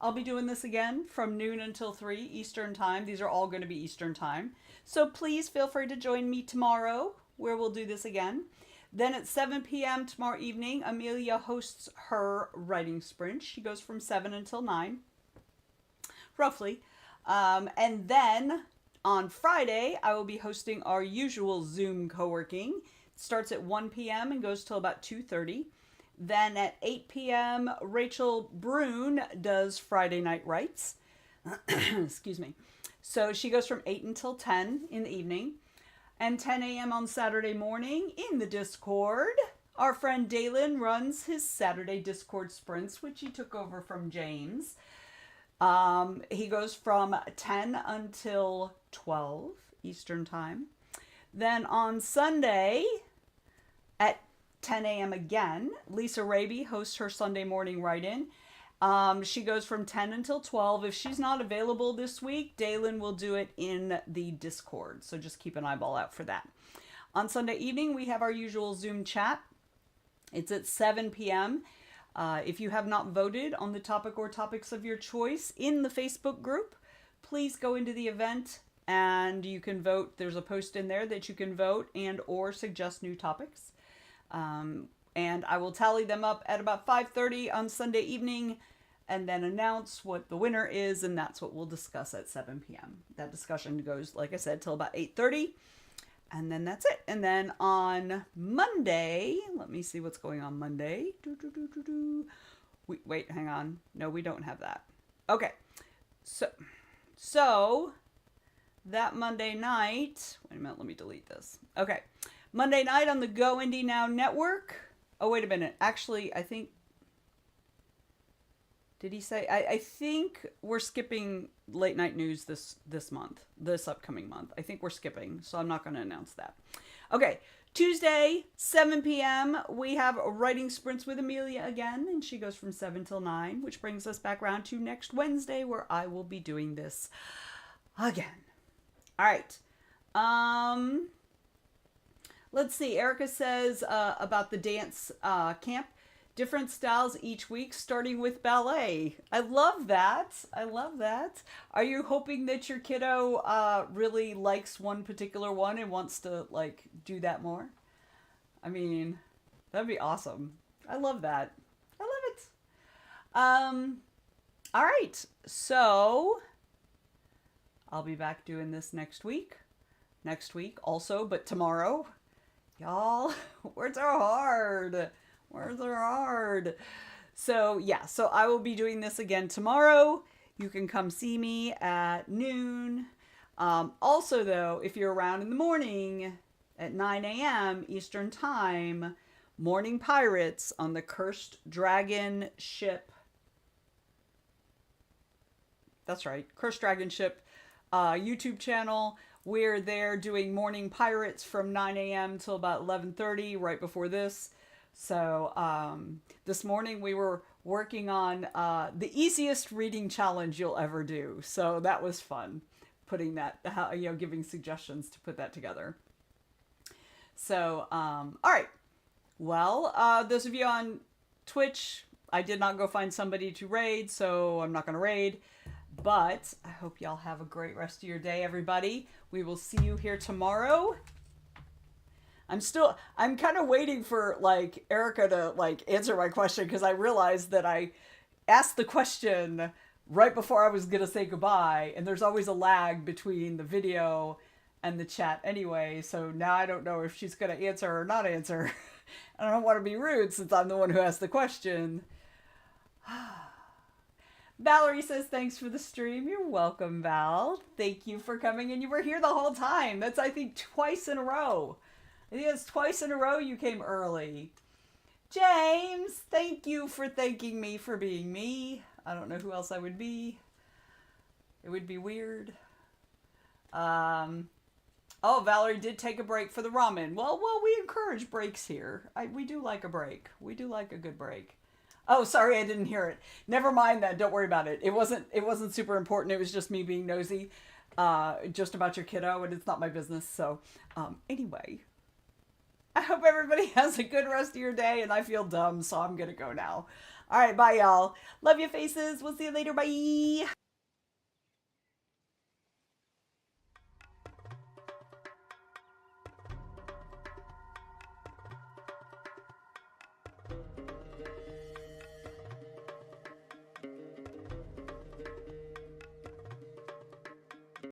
I'll be doing this again from noon until 3 Eastern time. These are all going to be Eastern time. So please feel free to join me tomorrow where we'll do this again. Then at 7 p.m. tomorrow evening, Amelia hosts her writing sprint. She goes from 7 until 9, roughly. And then on Friday, I will be hosting our usual Zoom co-working. It starts at 1 p.m. and goes till about 2:30. Then at 8 p.m., Rachel Brune does Friday Night Writes. Excuse me. So she goes from 8 until 10 in the evening. And 10 a.m. on Saturday morning in the Discord, our friend Dalen runs his Saturday Discord sprints, which he took over from James. He goes from 10 until 12 Eastern time. Then on Sunday at 10 a.m. again, Lisa Raby hosts her Sunday morning write-in. She goes from 10 until 12. If she's not available this week, Dalen will do it in the Discord. So just keep an eyeball out for that. On Sunday evening, we have our usual Zoom chat. It's at 7 p.m. If you have not voted on the topic or topics of your choice in the Facebook group, please go into the event and you can vote. There's a post in there that you can vote and or suggest new topics. And I will tally them up at about 5:30 on Sunday evening and then announce what the winner is, and that's what we'll discuss at 7 p.m. That discussion goes, like I said, till about 8:30, and then that's it. And then on Monday, let me see what's going on Monday. Wait, hang on. No, we don't have that. Okay, so that Monday night, wait a minute, let me delete this. Okay, Monday night on the Go Indie Now Network. Oh, wait a minute. Actually, I think, did he say, I think we're skipping late night news this month, this upcoming month. I think we're skipping, so I'm not going to announce that. Okay, Tuesday, 7 p.m., we have writing sprints with Amelia again, and she goes from 7 till 9, which brings us back around to next Wednesday, where I will be doing this again. All right. Um, let's see. Erica says about the dance camp. Different styles each week, starting with ballet. I love that. I love that. Are you hoping that your kiddo really likes one particular one and wants to like do that more? I mean, that'd be awesome. I love that. I love it. All right. So I'll be back doing this next week. Next week also, but tomorrow. Y'all, words are hard. Words are hard. So, yeah, so I will be doing this again tomorrow. You can come see me at noon. Also, though, if you're around in the morning at 9 a.m. Eastern Time, Morning Pirates on the Cursed Dragon ship. That's right, Cursed Dragon ship YouTube channel. We're there doing Morning Pirates from 9 a.m. till about 11:30, right before this. So this morning we were working on the easiest reading challenge you'll ever do. So that was fun, putting that, giving suggestions to put that together. So, all right. Well, those of you on Twitch, I did not go find somebody to raid, so I'm not going to raid. But I hope y'all have a great rest of your day, everybody. We will see you here tomorrow. I'm kind of waiting for like Erica to like answer my question because I realized that I asked the question right before I was going to say goodbye, and there's always a lag between the video and the chat anyway, so now I don't know if she's going to answer or not answer. I don't want to be rude since I'm the one who asked the question. Valerie says, thanks for the stream. You're welcome, Val. Thank you for coming, and you were here the whole time. That's, I think, twice in a row. I think it's twice in a row you came early. James, thank you for thanking me for being me. I don't know who else I would be. It would be weird. Oh, Valerie did take a break for the ramen. Well, we encourage breaks here. We do like a break. We do like a good break. Oh, sorry, I didn't hear it. Never mind that. Don't worry about it. It wasn't super important. It was just me being nosy, just about your kiddo, and it's not my business. So, anyway, I hope everybody has a good rest of your day, and I feel dumb, so I'm gonna go now. All right, bye, y'all. Love your faces. We'll see you later. Bye.